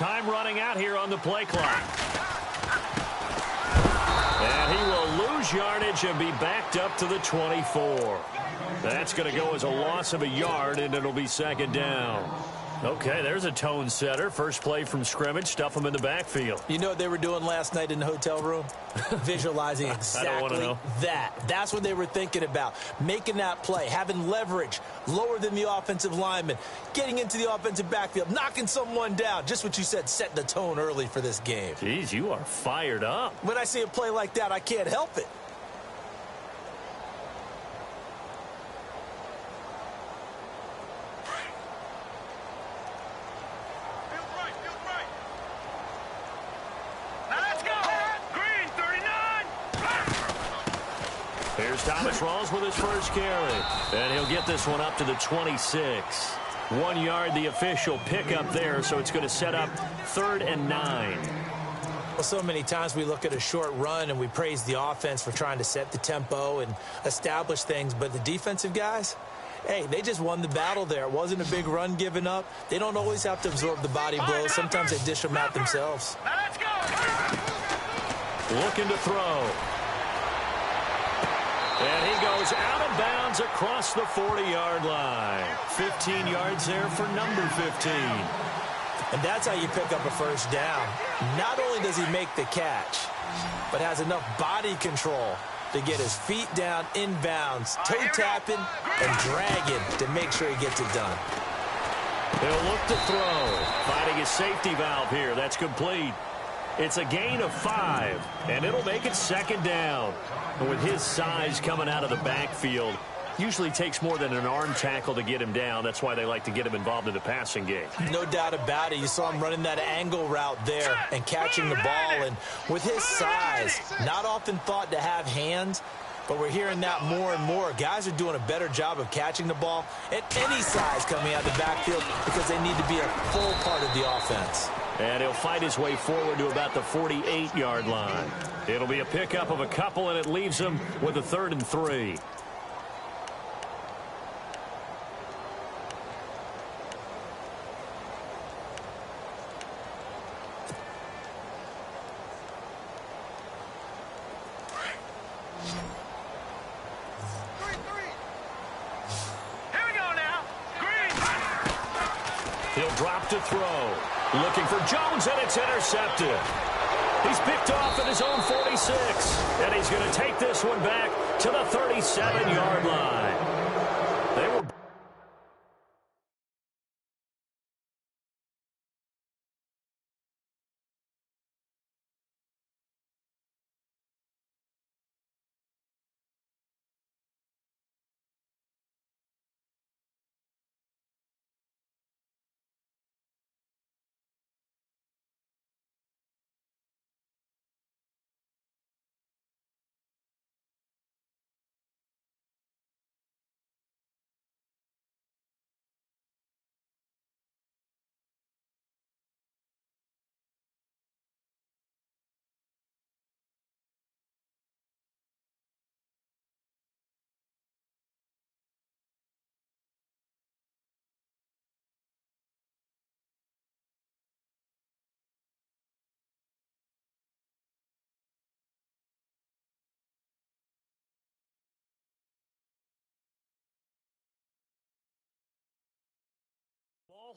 Time running out here on the play clock. And he will lose yardage and be backed up to the 24. That's going to go as a loss of a yard, and it'll be second down. Okay, there's a tone setter. First play from scrimmage, stuff them in the backfield. You know what they were doing last night in the hotel room? Visualizing exactly that. That's what they were thinking about. Making that play, having leverage, lower than the offensive lineman, getting into the offensive backfield, knocking someone down. Just what you said, set the tone early for this game. Jeez, you are fired up. When I see a play like that, I can't help it. Here's Thomas Rawls with his first carry. And he'll get this one up to the 26. 1 yard, the official pickup there, so it's going to set up 3rd and 9. Well, so many times we look at a short run and we praise the offense for trying to set the tempo and establish things, but the defensive guys, hey, they just won the battle there. It wasn't a big run given up. They don't always have to absorb the body blows. Sometimes they dish them out themselves. Let's go. Looking to throw. And he goes out of bounds across the 40-yard line. 15 yards there for number 15. And that's how you pick up a first down. Not only does he make the catch, but has enough body control to get his feet down inbounds, toe tapping and dragging to make sure he gets it done. He'll look to throw. Finding his safety valve here. That's complete. It's a gain of 5, and it'll make it second down. And with his size coming out of the backfield, usually takes more than an arm tackle to get him down. That's why they like to get him involved in the passing game. No doubt about it. You saw him running that angle route there and catching the ball. And with his size, not often thought to have hands, but we're hearing that more and more. Guys are doing a better job of catching the ball at any size coming out of the backfield because they need to be a full part of the offense. And he'll fight his way forward to about the 48-yard line. It'll be a pickup of a couple, and it leaves him with a 3rd and 3. Here we go now. Green. He'll drop to throw. Looking for Jones, and it's intercepted. He's picked off at his own 46, and he's going to take this one back to the 37-yard line. They were...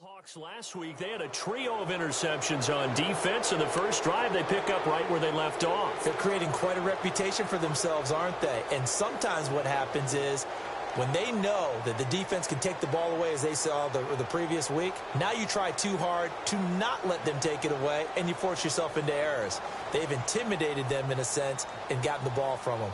Hawks last week, they had a trio of interceptions on defense. In the first drive, they pick up right where they left off. They're creating quite a reputation for themselves, aren't they? And sometimes what happens is when they know that the defense can take the ball away, as they saw the previous week, now you try too hard to not let them take it away, and you force yourself into errors. They've intimidated them in a sense and gotten the ball from them.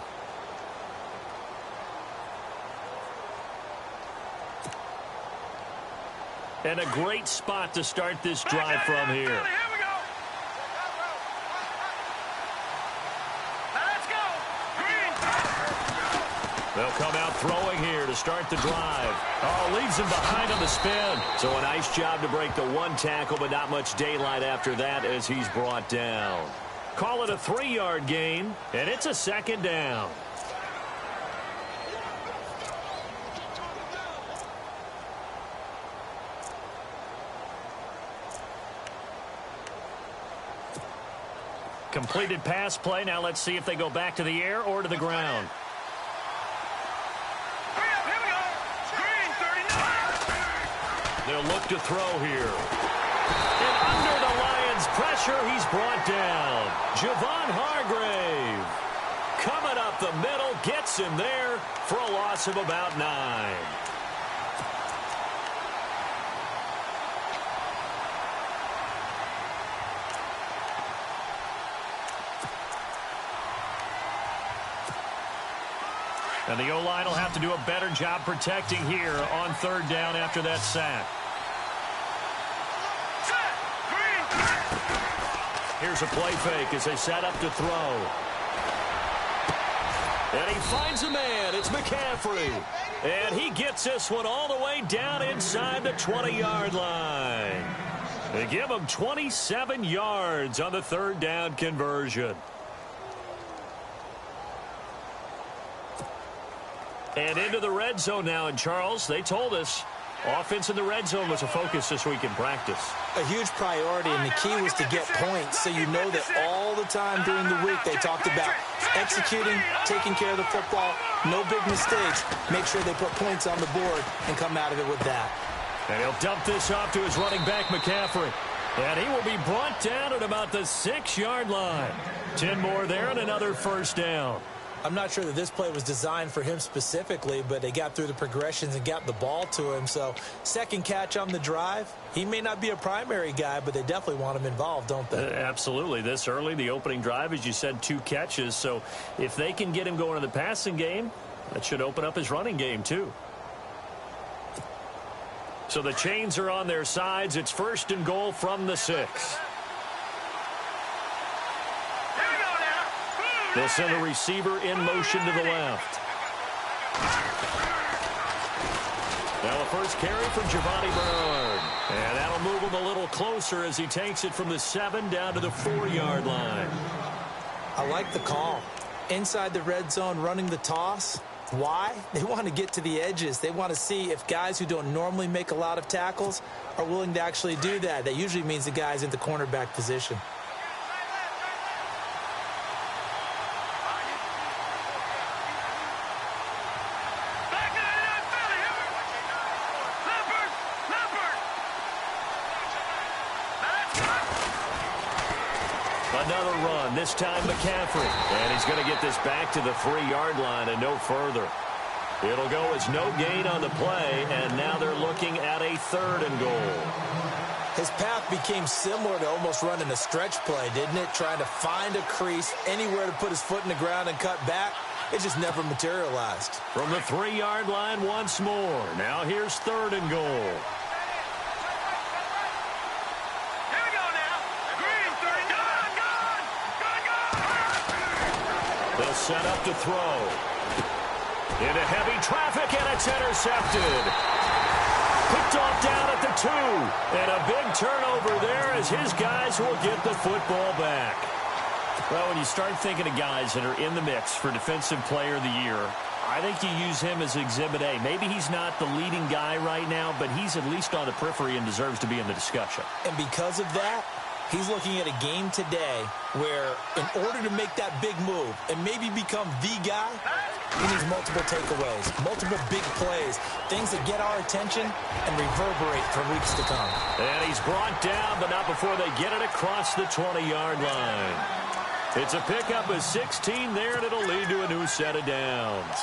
And a great spot to start this drive from here. Here we go. Let's go. Green. They'll come out throwing here to start the drive. Oh, leaves him behind on the spin. So a nice job to break the one tackle, but not much daylight after that as he's brought down. Call it a 3-yard gain, and it's a second down. Completed pass play. Now let's see if they go back to the air or to the ground. Here we go. Screen 39. They'll look to throw here. And under the Lions' pressure, he's brought down. Javon Hargrave coming up the middle, gets him there for a loss of about 9. And the O-line will have to do a better job protecting here on third down after that sack. Here's a play fake as they set up to throw. And he finds a man. It's McCaffrey. And he gets this one all the way down inside the 20-yard line. They give him 27 yards on the third down conversion. And into the red zone now. And, Charles, they told us offense in the red zone was a focus this week in practice. A huge priority, and the key was to get points. So you know that all the time during the week they talked about executing, taking care of the football, no big mistakes. Make sure they put points on the board and come out of it with that. And he'll dump this off to his running back, McCaffrey. And he will be brought down at about the 6-yard line. 10 more there and another first down. I'm not sure that this play was designed for him specifically, but they got through the progressions and got the ball to him. So second catch on the drive. He may not be a primary guy, but they definitely want him involved, don't they? Absolutely. This early, the opening drive, as you said, 2 catches. So if they can get him going in the passing game, that should open up his running game too. So the chains are on their sides. It's 1st and goal from the 6. They'll send a receiver in motion to the left. Now a first carry from Giovanni Bernard. And that'll move him a little closer as he takes it from the 7 down to the 4-yard line. I like the call. Inside the red zone, running the toss. Why? They want to get to the edges. They want to see if guys who don't normally make a lot of tackles are willing to actually do that. That usually means the guy's in the cornerback position. Another run, this time McCaffrey. And he's going to get this back to the 3-yard line and no further. It'll go as no gain on the play, and now they're looking at a 3rd and goal. His path became similar to almost running a stretch play, didn't it? Trying to find a crease, anywhere to put his foot in the ground and cut back. It just never materialized. From the 3-yard line once more. Now here's 3rd and goal. They'll set up to throw. Into heavy traffic, and it's intercepted. Picked off down at the 2. And a big turnover there as his guys will get the football back. Well, when you start thinking of guys that are in the mix for Defensive Player of the Year, I think you use him as Exhibit A. Maybe he's not the leading guy right now, but he's at least on the periphery and deserves to be in the discussion. And because of that, he's looking at a game today where in order to make that big move and maybe become the guy, he needs multiple takeaways, multiple big plays, things that get our attention and reverberate for weeks to come. And he's brought down, but not before they get it across the 20-yard line. It's a pickup of 16 there, and it'll lead to a new set of downs.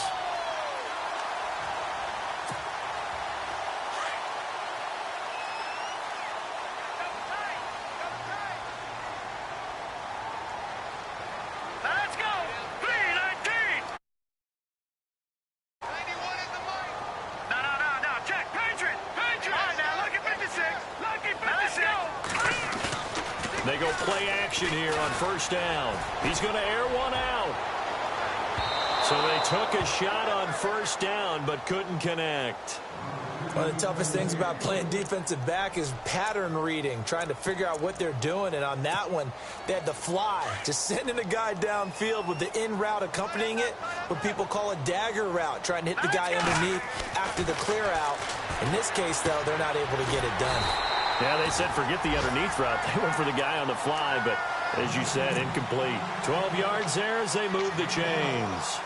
They go play action here on 1st down. He's going to air one out. So they took a shot on 1st down but couldn't connect. One of the toughest things about playing defensive back is pattern reading, trying to figure out what they're doing. And on that one, they had the fly, just sending a guy downfield with the in route accompanying it, what people call a dagger route, trying to hit the guy underneath after the clear out. In this case, though, they're not able to get it done. Yeah, they said forget the underneath route. They went for the guy on the fly, but As you said, incomplete. 12 yards there as they move the chains.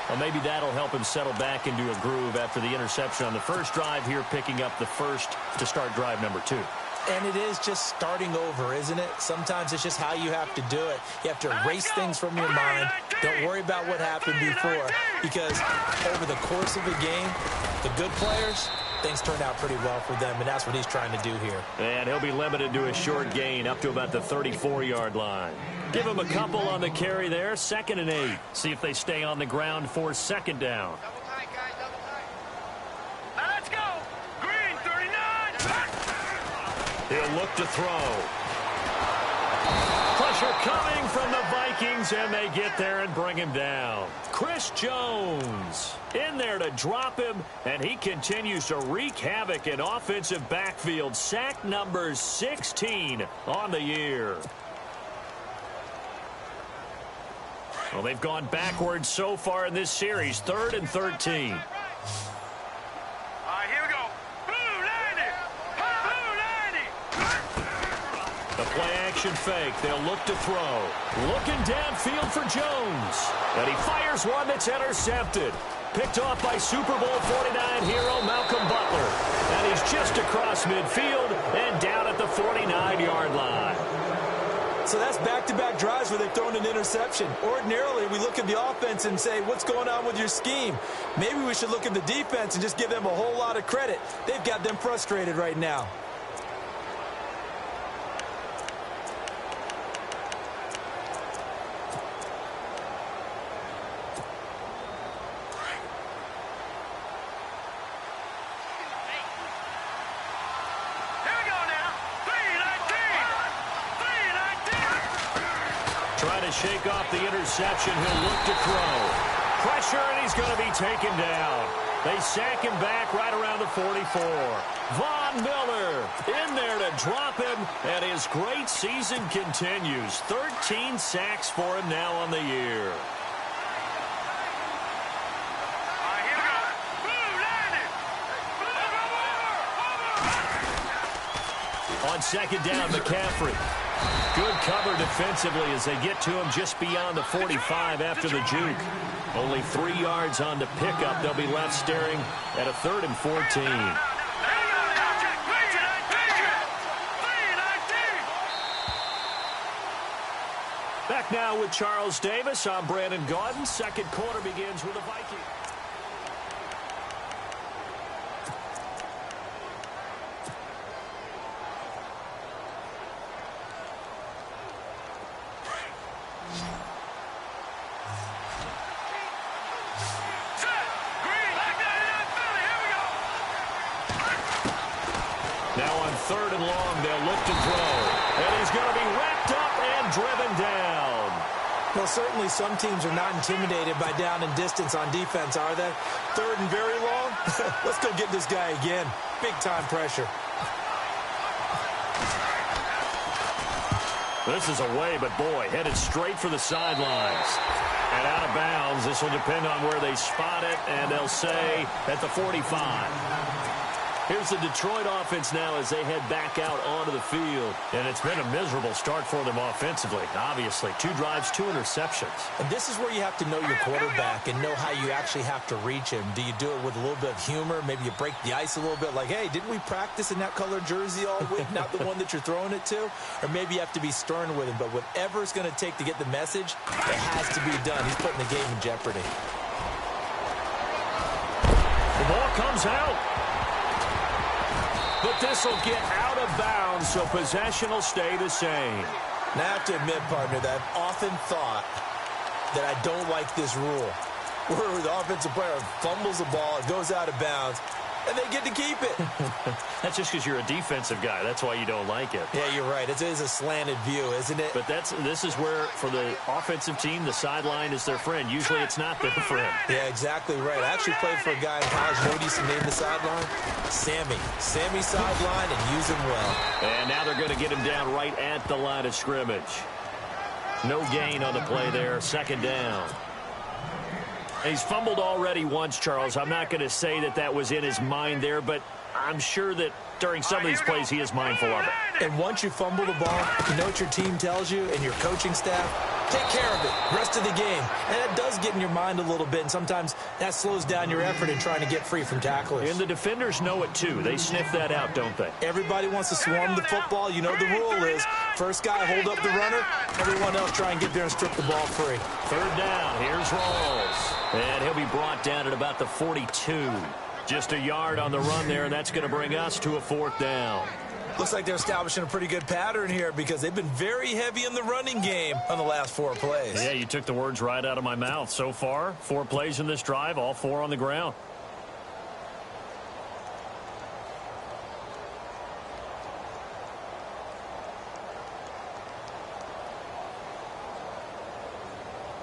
Well, maybe that'll help him settle back into a groove after the interception on the first drive here, picking up the first to start drive number 2. And it is just starting over, isn't it? Sometimes it's just how you have to do it. You have to erase things from your mind. Don't worry about what happened before, because over the course of a game, the good players, things turn out pretty well for them, and that's what he's trying to do here. And he'll be limited to a short gain up to about the 34-yard line. Give him a couple on the carry there, 2nd and 8. See if they stay on the ground for 2nd down. Let's go. Green, 39. He'll look to throw. Pressure coming from the Vikings, and they get there and bring him down. Chris Jones in there to drop him, and he continues to wreak havoc in offensive backfield. Sack number 16 on the year. Well, they've gone backwards so far in this series. 3rd and 13. The play-action fake. They'll look to throw. Looking downfield for Jones. And he fires one that's intercepted. Picked off by Super Bowl 49 hero Malcolm Butler. And he's just across midfield and down at the 49-yard line. So that's back-to-back drives where they've thrown an interception. Ordinarily, we look at the offense and say, what's going on with your scheme? Maybe we should look at the defense and just give them a whole lot of credit. They've got them frustrated right now. Trying to shake off the interception. He'll look to throw. Pressure, and he's going to be taken down. They sack him back right around the 44. Von Miller in there to drop him, and his great season continues. 13 sacks for him now on the year. On 2nd down, McCaffrey. Good cover defensively as they get to him just beyond the 45 after the juke. Only 3 yards on the pickup. They'll be left staring at a 3rd and 14. Back now with Charles Davis. I'm Brandon Gaudin. 2nd quarter begins with the Vikings. Now on 3rd and long, they'll look to throw. And he's going to be wrapped up and driven down. Well, certainly some teams are not intimidated by down and distance on defense, are they? 3rd and very long? Let's go get this guy again. Big-time pressure. This is away, but boy, headed straight for the sidelines. And out of bounds. This will depend on where they spot it, and they'll say at the 45. Here's the Detroit offense now as they head back out onto the field. And it's been a miserable start for them offensively, obviously. 2 drives, 2 interceptions. And this is where you have to know your quarterback and know how you actually have to reach him. Do you do it with a little bit of humor? Maybe you break the ice a little bit like, hey, didn't we practice in that colored jersey all week? Not the one that you're throwing it to? Or maybe you have to be stern with him. But whatever it's going to take to get the message, it has to be done. He's putting the game in jeopardy. The ball comes out. But this will get out of bounds, so possession will stay the same. Now, I have to admit, partner, that I've often thought that I don't like this rule, where the offensive player fumbles the ball, it goes out of bounds, and they get to keep it. That's just because you're a defensive guy. That's why you don't like it. Yeah, you're right. It is a slanted view, isn't it? But this is where, for the offensive team, the sideline is their friend. Usually it's not their friend. Yeah, exactly right. I actually played for a guy in college. You know what he used to name the sideline? Sammy. Sammy sideline, and use him well. And now they're going to get him down right at the line of scrimmage. No gain on the play there. 2nd down. He's fumbled already once, Charles. I'm not going to say that was in his mind there, but I'm sure that during some of these plays he is mindful of it. And once you fumble the ball, you know what your team tells you and your coaching staff? Take care of it. Rest of the game. And that does get in your mind a little bit, and sometimes that slows down your effort in trying to get free from tacklers. And the defenders know it, too. They sniff that out, don't they? Everybody wants to swarm the football. You know the rule is first guy hold up the runner, everyone else try and get there and strip the ball free. Third down. Here's Rawls. And he'll be brought down at about the 42. Just a yard on the run there, and that's going to bring us to a fourth down. Looks like they're establishing a pretty good pattern here because they've been very heavy in the running game on the last 4 plays. Yeah, you took the words right out of my mouth. So far, 4 plays in this drive, all 4 on the ground.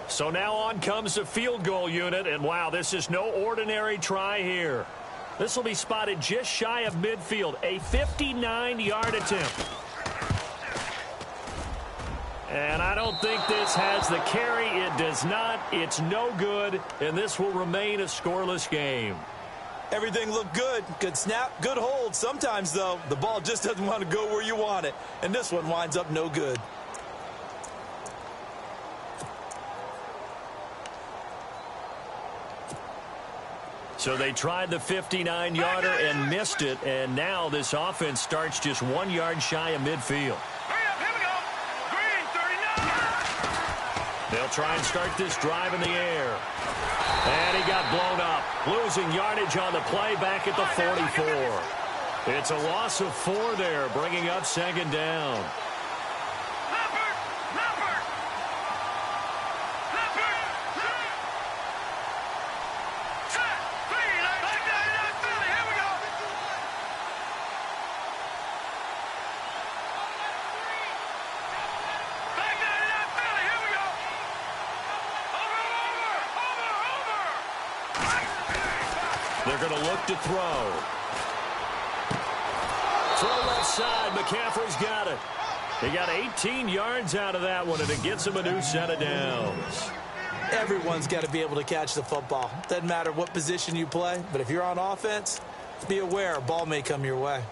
So now on comes the field goal unit, and wow, this is no ordinary try here. This will be spotted just shy of midfield, a 59-yard attempt. And I don't think this has the carry. It does not. It's no good, and this will remain a scoreless game. Everything looked good. Good snap, good hold. Sometimes, though, the ball just doesn't want to go where you want it, and this one winds up no good. So they tried the 59-yarder and missed it, and now this offense starts just 1 yard shy of midfield. Hurry up, here we go. Green, 39. They'll try and start this drive in the air. And he got blown up, losing yardage on the play back at the 44. It's a loss of 4 there, bringing up second down. They're going to look to throw. Throw left side. McCaffrey's got it. He got 18 yards out of that one, and it gets him a new set of downs. Everyone's got to be able to catch the football. Doesn't matter what position you play, but if you're on offense, be aware a ball may come your way.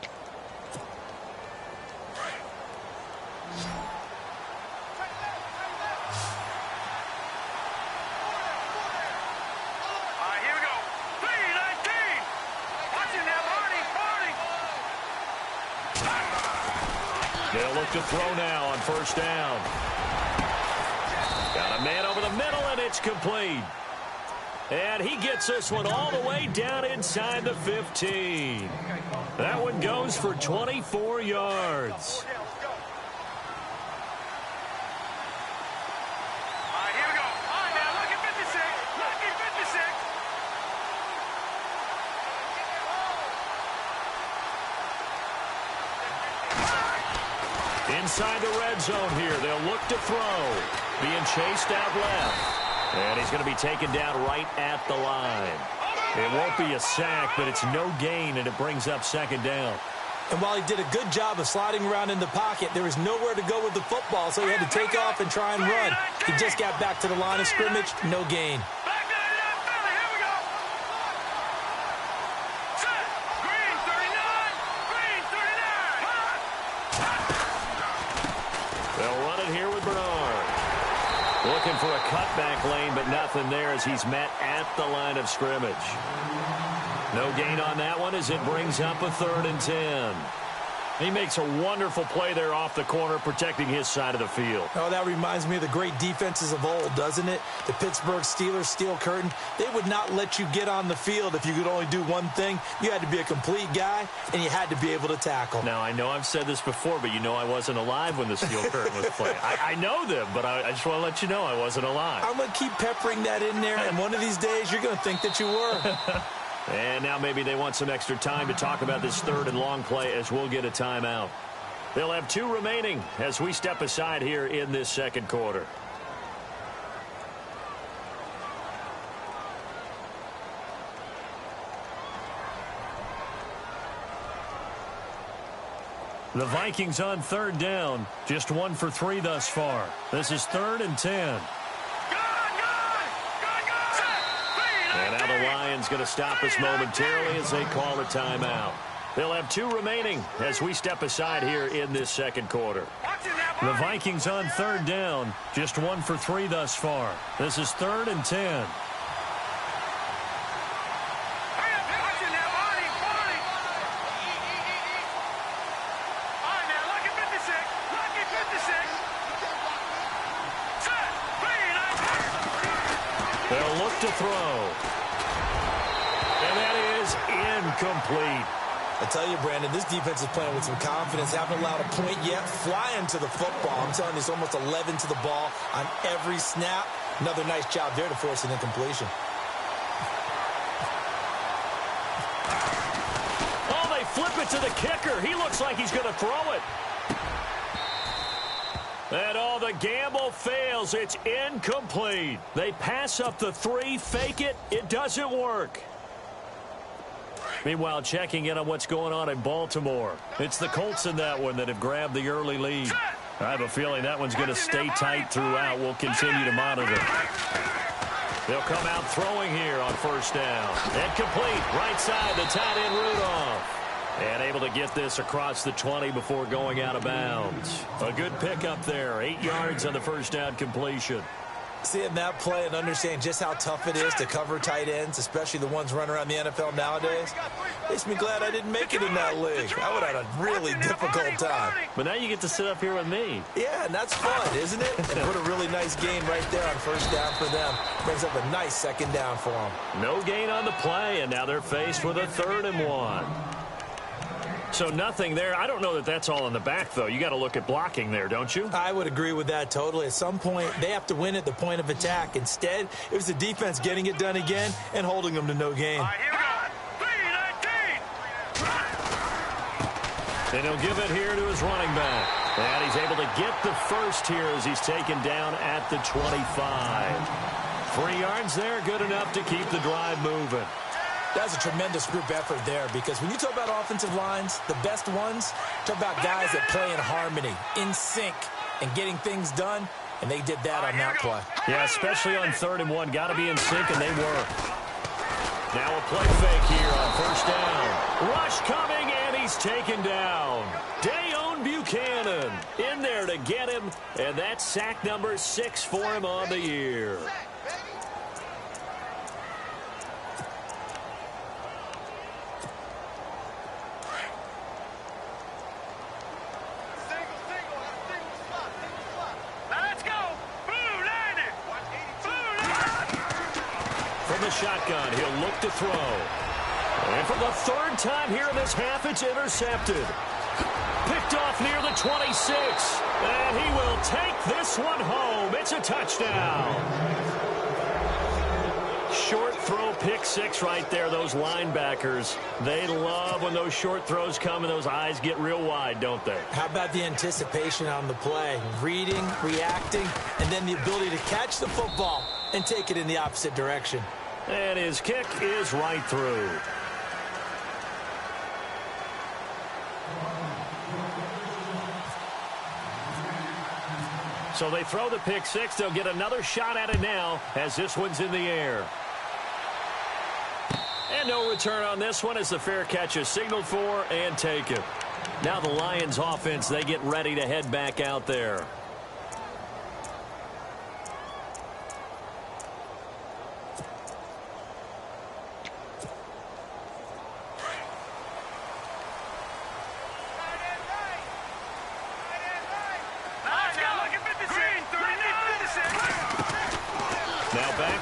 They'll look to throw now on first down. Got a man over the middle, and it's complete. And he gets this one all the way down inside the 15. That one goes for 24 yards. Inside the red zone here. They'll look to throw. Being chased out left. And he's going to be taken down right at the line. It won't be a sack, but it's no gain, and it brings up second down. And while he did a good job of sliding around in the pocket, there was nowhere to go with the football, so he had to take off and try and run. He just got back to the line of scrimmage, no gain. Looking for a cutback lane, but nothing there as he's met at the line of scrimmage. No gain on that one as it brings up a 3rd and 10. He makes a wonderful play there off the corner, protecting his side of the field. Oh, that reminds me of the great defenses of old, doesn't it? The Pittsburgh Steelers, steel curtain. They would not let you get on the field if you could only do one thing. You had to be a complete guy, and you had to be able to tackle. Now, I know I've said this before, but you know I wasn't alive when the steel curtain was playing. I know them, but I just want to let you know I wasn't alive. I'm going to keep peppering that in there, and one of these days you're going to think that you were. And now maybe they want some extra time to talk about this 3rd and long play as we'll get a timeout. They'll have 2 remaining as we step aside here in this second quarter. The Vikings on 3rd down, just 1 for 3 thus far. This is 3rd and 10. And now the Lions going to stop us momentarily as they call a timeout. They'll have 2 remaining as we step aside here in this second quarter. The Vikings on 3rd down. Just 1 for 3 thus far. This is 3rd and 10. They'll look to throw. And that is incomplete. I tell you, Brandon, this defense is playing with some confidence. Haven't allowed a point yet. Flying to the football. I'm telling you, it's almost 11 to the ball on every snap. Another nice job there to force an incompletion. Oh, they flip it to the kicker. He looks like he's going to throw it. And all the gamble fails. It's incomplete. They pass up the 3, fake it. It doesn't work. Meanwhile, checking in on what's going on in Baltimore. It's the Colts in that one that have grabbed the early lead. I have a feeling that one's going to stay tight throughout. We'll continue to monitor. They'll come out throwing here on 1st down. And complete. Right side, the tight end Rudolph. And able to get this across the 20 before going out of bounds. A good pickup there. 8 yards on the 1st down completion. Seeing that play and understanding just how tough it is to cover tight ends, especially the ones running around the NFL nowadays, makes me glad I didn't make it in that league. I would have had a really difficult time. But now you get to sit up here with me. Yeah, and that's fun, isn't it? And put a really nice gain right there on 1st down for them. Brings up a nice 2nd down for them. No gain on the play, and now they're faced with a 3rd and 1. So nothing there. I don't know that that's all in the back, though. You got to look at blocking there, don't you? I would agree with that totally. At some point, they have to win at the point of attack. Instead, it was the defense getting it done again and holding them to no gain. All right, here we go. 3-19. And he'll give it here to his running back. And he's able to get the first here as he's taken down at the 25. 3 yards there, good enough to keep the drive moving. That's a tremendous group effort there, because when you talk about offensive lines, the best ones, talk about guys that play in harmony, in sync, and getting things done, and they did that on that play. Yeah, especially on 3rd and 1. Got to be in sync, and they were. Now a play fake here on 1st down. Rush coming, and he's taken down. Dayon Buchanan in there to get him, and that's sack number 6 for him on the year. Shotgun, he'll look to throw. And for the 3rd time here in this half, it's intercepted. Picked off near the 26. And he will take this one home. It's a touchdown. Short throw, pick 6 right there. Those linebackers, they love when those short throws come and those eyes get real wide, don't they? How about the anticipation on the play? Reading, reacting, and then the ability to catch the football and take it in the opposite direction. And his kick is right through. So they throw the pick 6. They'll get another shot at it now as this one's in the air. And no return on this one as the fair catch is signaled for and taken. Now the Lions offense, they get ready to head back out there.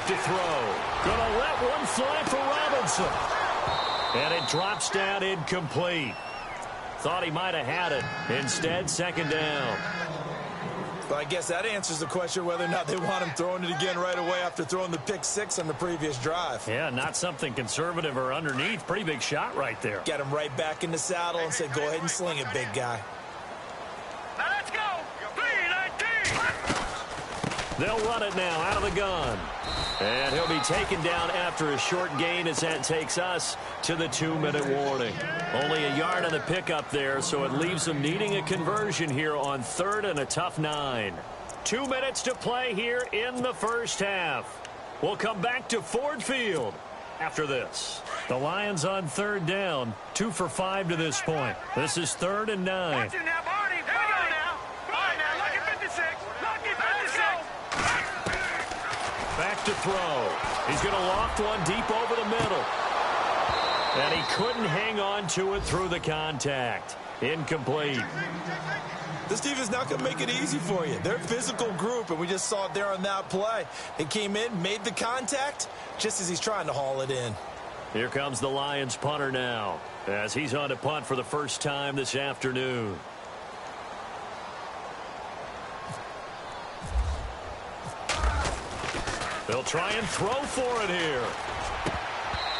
To throw. Gonna let one fly for Robinson. And it drops down incomplete. Thought he might have had it. Instead, 2nd down. But I guess that answers the question whether or not they want him throwing it again right away after throwing the pick 6 on the previous drive. Yeah, not something conservative or underneath. Pretty big shot right there. Get him right back in the saddle and say, go ahead and sling it, big guy. Now let's go. 3-19. They'll run it now out of the gun. And he'll be taken down after a short gain as that takes us to the 2-minute warning. Only a yard on the pickup there, so it leaves them needing a conversion here on 3rd and a tough 9. 2 minutes to play here in the 1st half. We'll come back to Ford Field After this, the Lions on third down, 2 for 5 to this point. This is 3rd and 9. Watch it now, Barney. Here we go now. All right, now, lucky 56. Lucky 56. Back to throw. He's going to loft one deep over the middle. And he couldn't hang on to it through the contact. Incomplete. This defense is not going to make it easy for you. They're a physical group, and we just saw it there on that play. They came in, made the contact, just as he's trying to haul it in. Here comes the Lions punter now, as he's on to punt for the first time this afternoon. They'll try and throw for it here.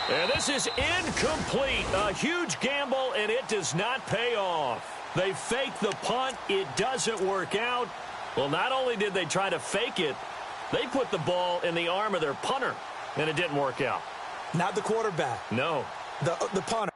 And this is incomplete. A huge gamble, and it does not pay off. They fake the punt. It doesn't work out. Well, not only did they try to fake it, they put the ball in the arm of their punter, and it didn't work out. Not the quarterback. No. The punter.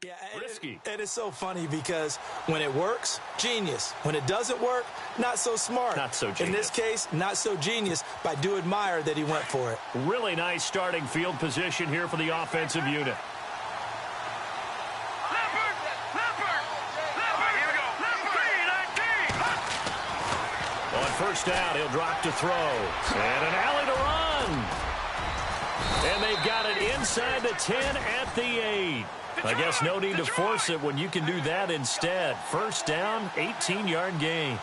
Yeah, Risky. It is so funny because when it works, genius. When it doesn't work, not so smart. Not so genius. In this case, not so genius, but I do admire that he went for it. Really nice starting field position here for the offensive unit. Leopard! Leopard! Leopard! Here we go. Leopard! On first down, he'll drop to throw. And an alley to run. And they've got it inside the 10 at the 8. I guess no need to force it when you can do that instead. First down, 18-yard gain.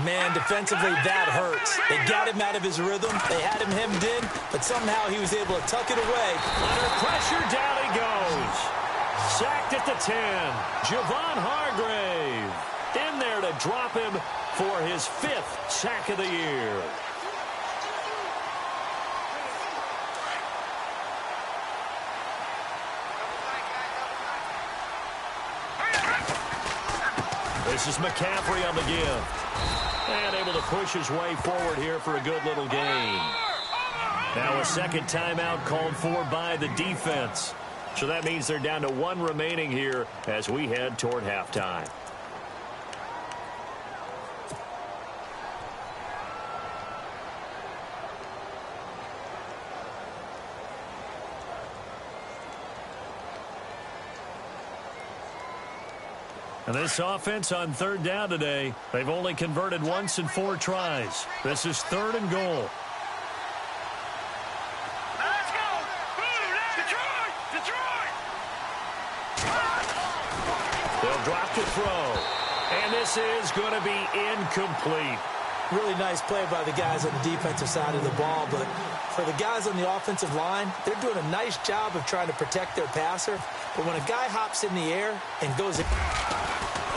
Man, defensively, that hurts. They got him out of his rhythm. They had him hemmed in, but somehow he was able to tuck it away. Under pressure, down he goes. Sacked at the 10. Javon Hargrave in there to drop him for his 5th sack of the year. This is McCaffrey on the give. And able to push his way forward here for a good little gain. Now a second timeout called for by the defense. So that means they're down to 1 remaining here as we head toward halftime. And this offense on third down today, they've only converted once in 4 tries. This is 3rd and goal. Let's go! Boom! Detroit! Detroit! They'll drop to throw. And this is going to be incomplete. Really nice play by the guys on the defensive side of the ball, but for the guys on the offensive line, they're doing a nice job of trying to protect their passer. But when a guy hops in the air and goes in...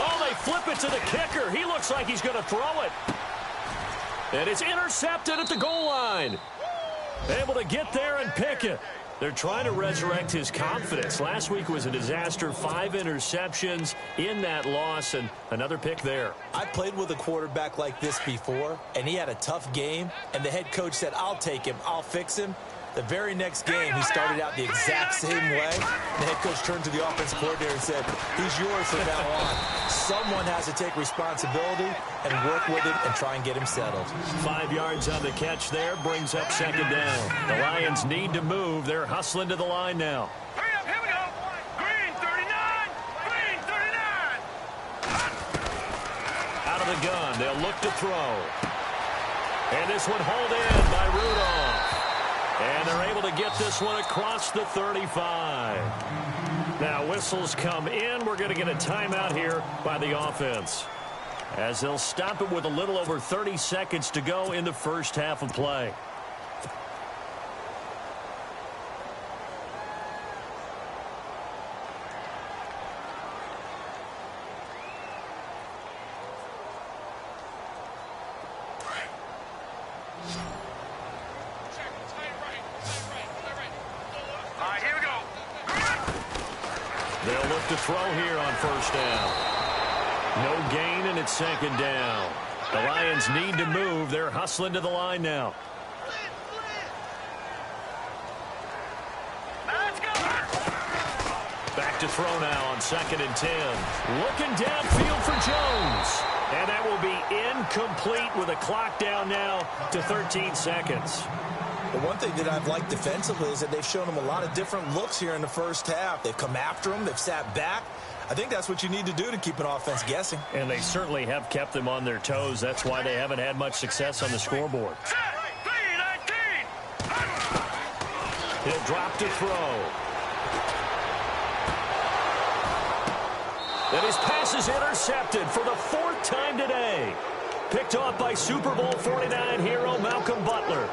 Oh, they flip it to the kicker. He looks like he's going to throw it. And it's intercepted at the goal line. Able to get there and pick it. They're trying to resurrect his confidence. Last week was a disaster. 5 interceptions in that loss, and another pick there. I played with a quarterback like this before, and he had a tough game, and the head coach said, I'll take him, I'll fix him. The very next game, he started out the exact same way. The head coach turned to the offensive coordinator and said, he's yours from now on. Someone has to take responsibility and work with him and try and get him settled. 5 yards on the catch there, brings up second down. The Lions need to move. They're hustling to the line now. Hurry up, here we go. Green 39. Green 39. Out of the gun, they'll look to throw. And this one hauled in by Rudolph. And they're able to get this one across the 35. Now whistles come in. We're going to get a timeout here by the offense, as they'll stop it with a little over 30 seconds to go in the first half of play. They'll look to throw here on first down. No gain, and it's second down. The Lions need to move. They're hustling to the line now. Back to throw now on 2nd and 10. Looking downfield for Jones. And that will be incomplete with a clock down now to 13 seconds. The one thing that I've liked defensively is that they've shown them a lot of different looks here in the first half. They've come after them. They've sat back. I think that's what you need to do to keep an offense guessing. And they certainly have kept them on their toes. That's why they haven't had much success on the scoreboard. He'll drop to throw. And his pass is intercepted for the 4th time today. Picked off by Super Bowl 49 hero Malcolm Butler.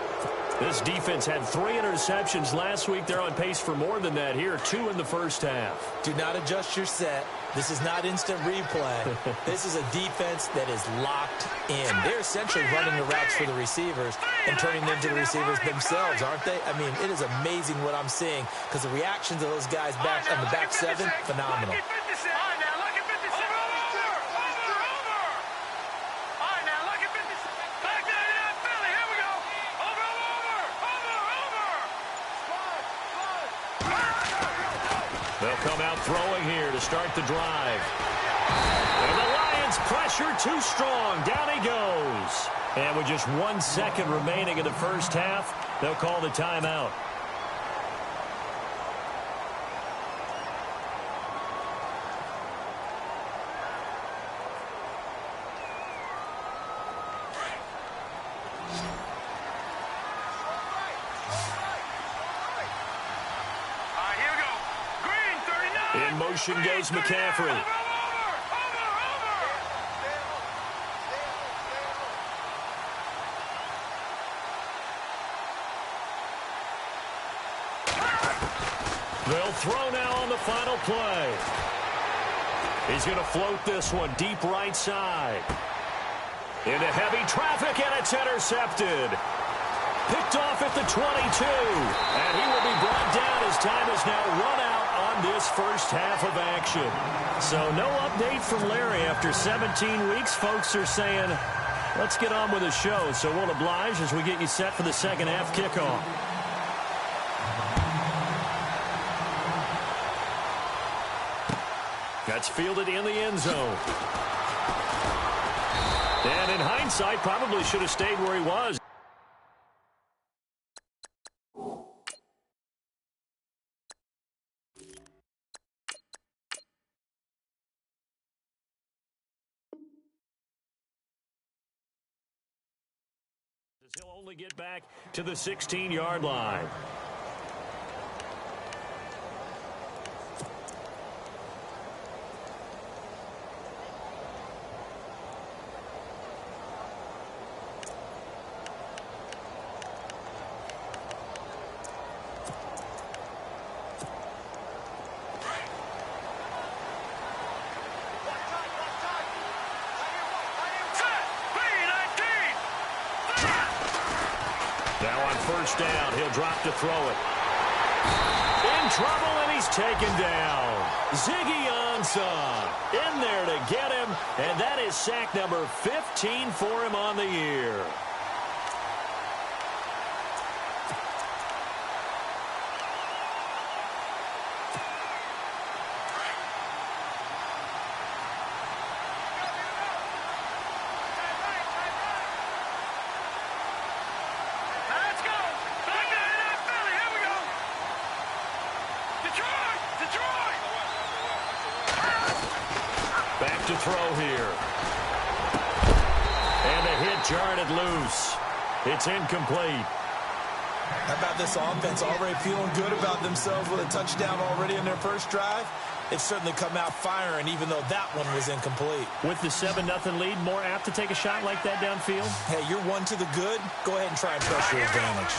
This defense had 3 interceptions last week. They're on pace for more than that here. 2 in the first half. Do not adjust your set. This is not instant replay. This is a defense that is locked in. They're essentially running the routes for the receivers and turning them to the receivers themselves, aren't they? I mean, it is amazing what I'm seeing because the reactions of those guys back on the back 7, phenomenal. They'll come out throwing here to start the drive. And the Lions pressure too strong. Down he goes. And with just 1 second remaining in the first half, they'll call the timeout. In motion goes McCaffrey. They'll throw now on the final play. He's going to float this one deep right side. Into heavy traffic, and it's intercepted. Picked off at the 22. And he will be brought down as time is now run out on this first half of action. So no update from Larry after 17 weeks. Folks are saying, let's get on with the show. So we'll oblige as we get you set for the second half kickoff. That's fielded in the end zone. And in hindsight, probably should have stayed where he was. He'll only get back to the 16-yard line. First down, he'll drop to throw it. In trouble, and he's taken down. Ziggy Ansah in there to get him, and that is sack number 15 for him on the year. To throw here. And a hit jarred it loose. It's incomplete. How about this offense already feeling good about themselves with a touchdown already in their first drive? They've certainly come out firing, even though that one was incomplete. With the 7-0 lead, more apt to take a shot like that downfield? Hey, you're one to the good. Go ahead and try and press your advantage.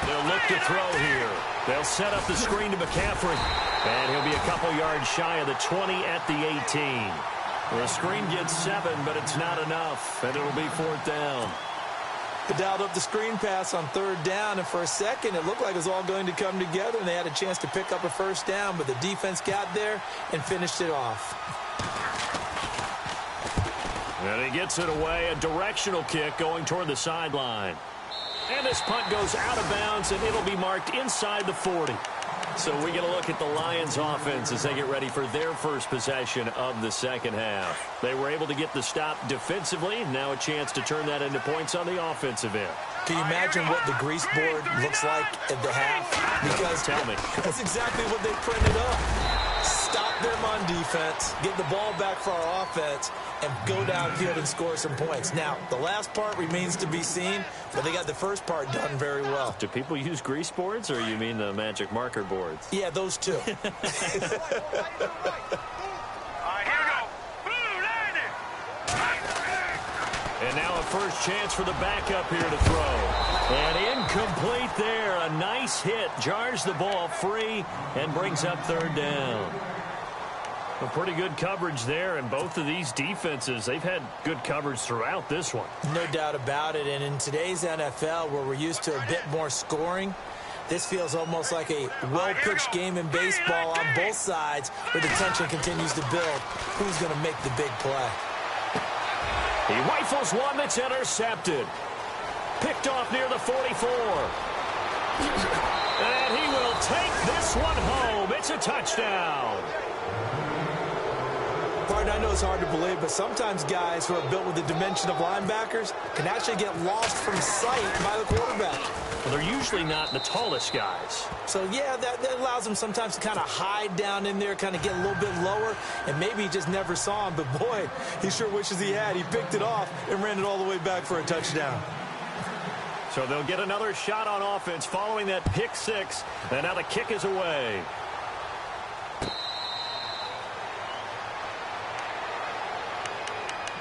They'll look to throw here. They'll set up the screen to McCaffrey. And he'll be a couple yards shy of the 20 at the 18. The screen gets 7, but it's not enough. And it'll be 4th down. They dialed up the screen pass on third down, and for a second, it looked like it was all going to come together, and they had a chance to pick up a first down, but the defense got there and finished it off. And he gets it away, a directional kick going toward the sideline. And this punt goes out of bounds, and it'll be marked inside the 40. So we get a look at the Lions offense as they get ready for their first possession of the second half. They were able to get the stop defensively. Now a chance to turn that into points on the offensive end. Can you imagine what the grease board looks like at the half? Because tell me. That's exactly what they printed up. Stop them on defense, get the ball back for our offense, and go downfield and score some points. Now, the last part remains to be seen, but they got the first part done very well. Do people use grease boards, or you mean the magic marker boards? Yeah, those two. And now a first chance for the backup here to throw. And incomplete there. A nice hit. Jars the ball free and brings up third down. A pretty good coverage there, and both of these defenses, they've had good coverage throughout this one. No doubt about it. And in today's NFL, where we're used to a bit more scoring, this feels almost like a well-pitched game in baseball on both sides, where the tension continues to build. Who's going to make the big play? He rifles one that's intercepted. Picked off near the 44. And he will take this one home. It's a touchdown. Partner, I know it's hard to believe, but sometimes guys who are built with the dimension of linebackers can actually get lost from sight by the quarterback. Well, they're usually not the tallest guys. So, yeah, that allows them sometimes to kind of hide down in there, kind of get a little bit lower, and maybe he just never saw him. But, boy, he sure wishes he had. He picked it off and ran it all the way back for a touchdown. So they'll get another shot on offense following that pick six, and now the kick is away.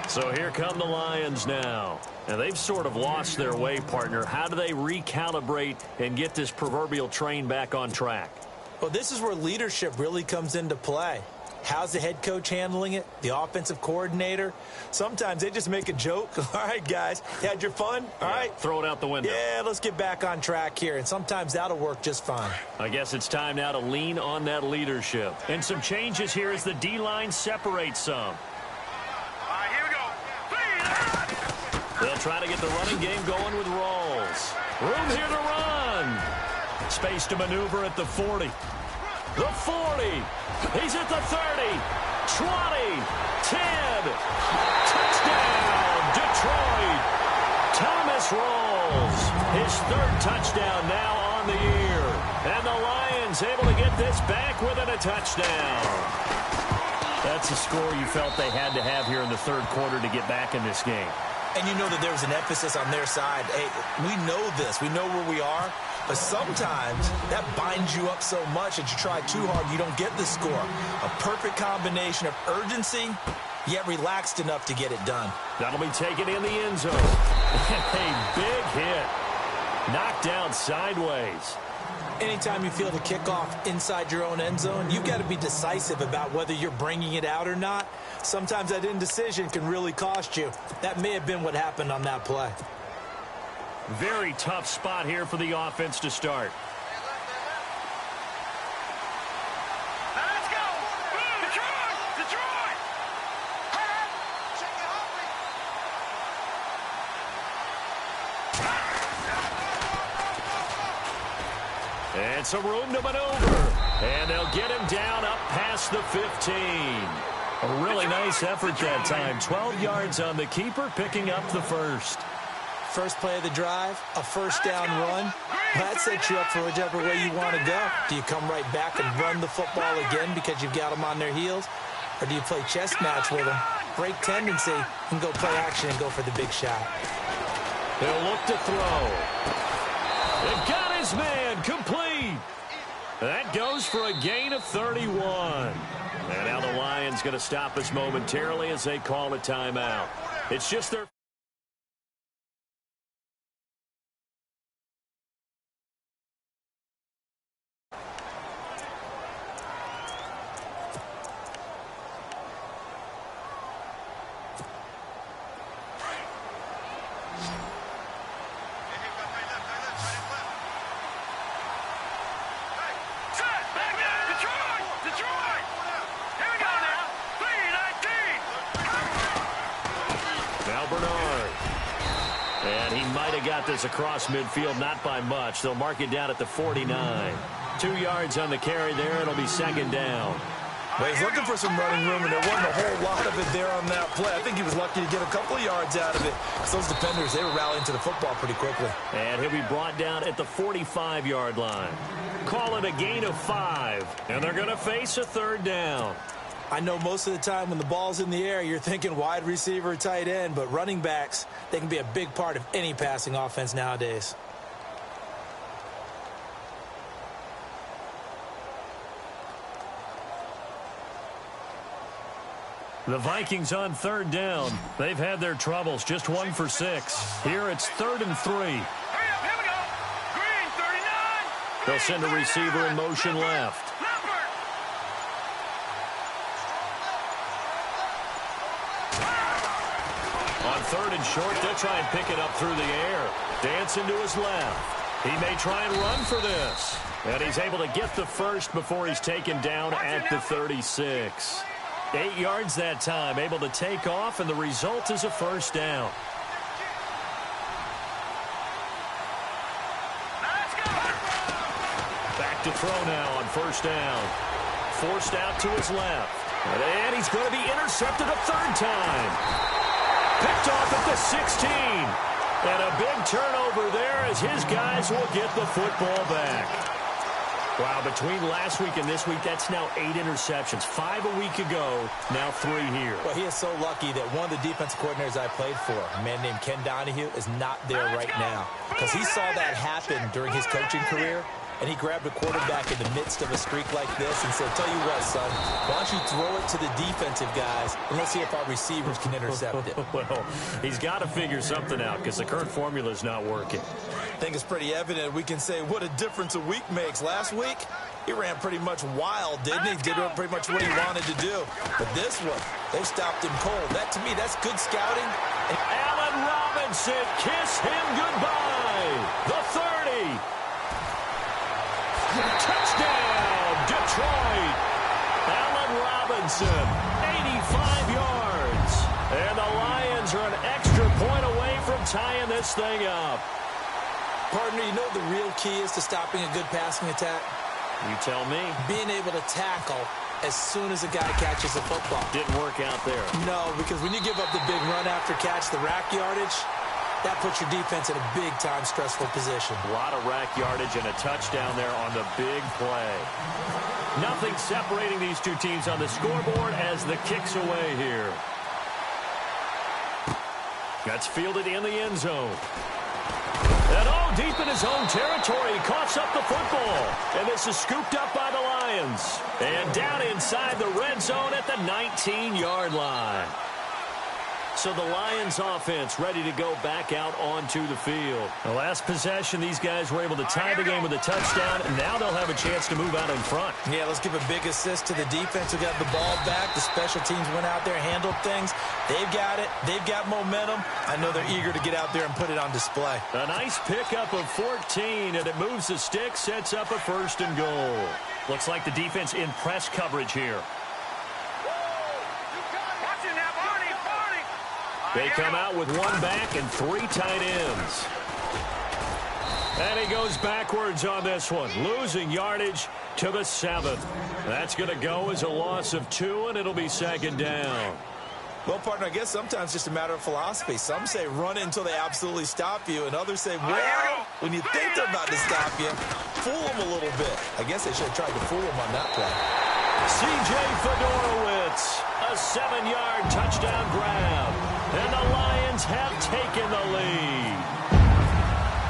So here come the Lions now. And they've sort of lost their way, partner. How do they recalibrate and get this proverbial train back on track? Well, this is where leadership really comes into play. How's the head coach handling it? The offensive coordinator? Sometimes they just make a joke. All right, guys, you had your fun? All right. Throw it out the window. Yeah, let's get back on track here. And sometimes that'll work just fine. I guess it's time now to lean on that leadership. And some changes here as the D-line separates some. They'll try to get the running game going with Rawls. Room here to run. Space to maneuver at the 40. The 40. He's at the 30. 20. 10. Touchdown, Detroit. Thomas Rawls. His third touchdown now on the year. And the Lions able to get this back within a touchdown. That's a score you felt they had to have here in the third quarter to get back in this game. And you know that there was an emphasis on their side. Hey, we know this. We know where we are. But sometimes that binds you up so much that you try too hard, you don't get the score. A perfect combination of urgency, yet relaxed enough to get it done. That'll be taken in the end zone. A big hit. Knocked down sideways. Anytime you feel the kickoff inside your own end zone, you've got to be decisive about whether you're bringing it out or not. Sometimes that indecision can really cost you. That may have been what happened on that play. Very tough spot here for the offense to start. Let's go! Detroit! Detroit! And some room to maneuver. And they'll get him down up past the 15. A really nice effort that time. 12 yards on the keeper, picking up the first. First play of the drive, a first down run. That sets you up for whichever way you want to go. Do you come right back and run the football again because you've got them on their heels? Or do you play chess match with them, break tendency, and go play action and go for the big shot? They'll look to throw. They've got his man complete. That goes for a gain of 31. And now the Lions going to stop us momentarily as they call a timeout. It's just their... And he might have got this across midfield, not by much. They'll mark it down at the 49. 2 yards on the carry there. It'll be second down. Well, he's looking for some running room, and there wasn't a whole lot of it there on that play. I think he was lucky to get a couple of yards out of it. So those defenders, they were rallying to the football pretty quickly. And he'll be brought down at the 45-yard line. Call it a gain of 5, and they're going to face a third down. I know most of the time when the ball's in the air, you're thinking wide receiver, tight end, but running backs, they can be a big part of any passing offense nowadays. The Vikings on third down. They've had their troubles, just 1 for 6. Here it's 3rd and 3. Hurry up, here we go. Green, 39. They'll send a receiver in motion left. Leopard. On 3rd and short, they'll try and pick it up through the air. Dancing to his left. He may try and run for this. And he's able to get the first before he's taken down at the 36. 8 yards that time, able to take off, and the result is a first down. Let's go. Back to throw now on first down. Forced out to his left. And he's going to be intercepted a third time. Picked off at the 16. And a big turnover there as his guys will get the football back. Wow, between last week and this week, that's now 8 interceptions. 5 a week ago, now 3 here. Well, he is so lucky that one of the defensive coordinators I played for, a man named Ken Donahue, is not there right now. Because he saw that happen during his coaching career, and he grabbed a quarterback in the midst of a streak like this and said, tell you what, son, why don't you throw it to the defensive guys, and let's see if our receivers can intercept it. Well, he's got to figure something out because the current formula is not working. I think it's pretty evident. We can say what a difference a week makes. Last week, he ran pretty much wild, didn't he? Did pretty much what he wanted to do. But this one, they stopped him cold. That, to me, that's good scouting. And Allen Robinson, kiss him goodbye. The 30. Touchdown, Detroit. Allen Robinson, 85 yards. And the Lions are an extra point away from tying this thing up. Partner, you know the real key is to stopping a good passing attack? You tell me. Being able to tackle as soon as a guy catches a football. Didn't work out there. No, because when you give up the big run after catch, the rack yardage, that puts your defense in a big-time stressful position. A lot of rack yardage and a touchdown there on the big play. Nothing separating these two teams on the scoreboard as the kick's away here. That's fielded in the end zone. And all deep in his own territory, he coughs up the football. And this is scooped up by the Lions. And down inside the red zone at the 19-yard line. So the Lions offense ready to go back out onto the field. The last possession, these guys were able to tie the game with a touchdown, and now they'll have a chance to move out in front. Yeah, let's give a big assist to the defense who got the ball back. The special teams went out there, handled things. They've got it. They've got momentum. I know they're eager to get out there and put it on display. A nice pickup of 14, and it moves the stick, sets up a 1st and goal. Looks like the defense in press coverage here. They come out with 1 back and 3 tight ends. And he goes backwards on this one, losing yardage to the 7th. That's going to go as a loss of 2, and it'll be 2nd down. Well, partner, I guess sometimes it's just a matter of philosophy. Some say run it until they absolutely stop you, and others say, well, when you think they're about to stop you, fool them a little bit. I guess they should have tried to fool them on that play. C.J. Fedorowicz, a 7-yard touchdown grab. And the Lions have taken the lead.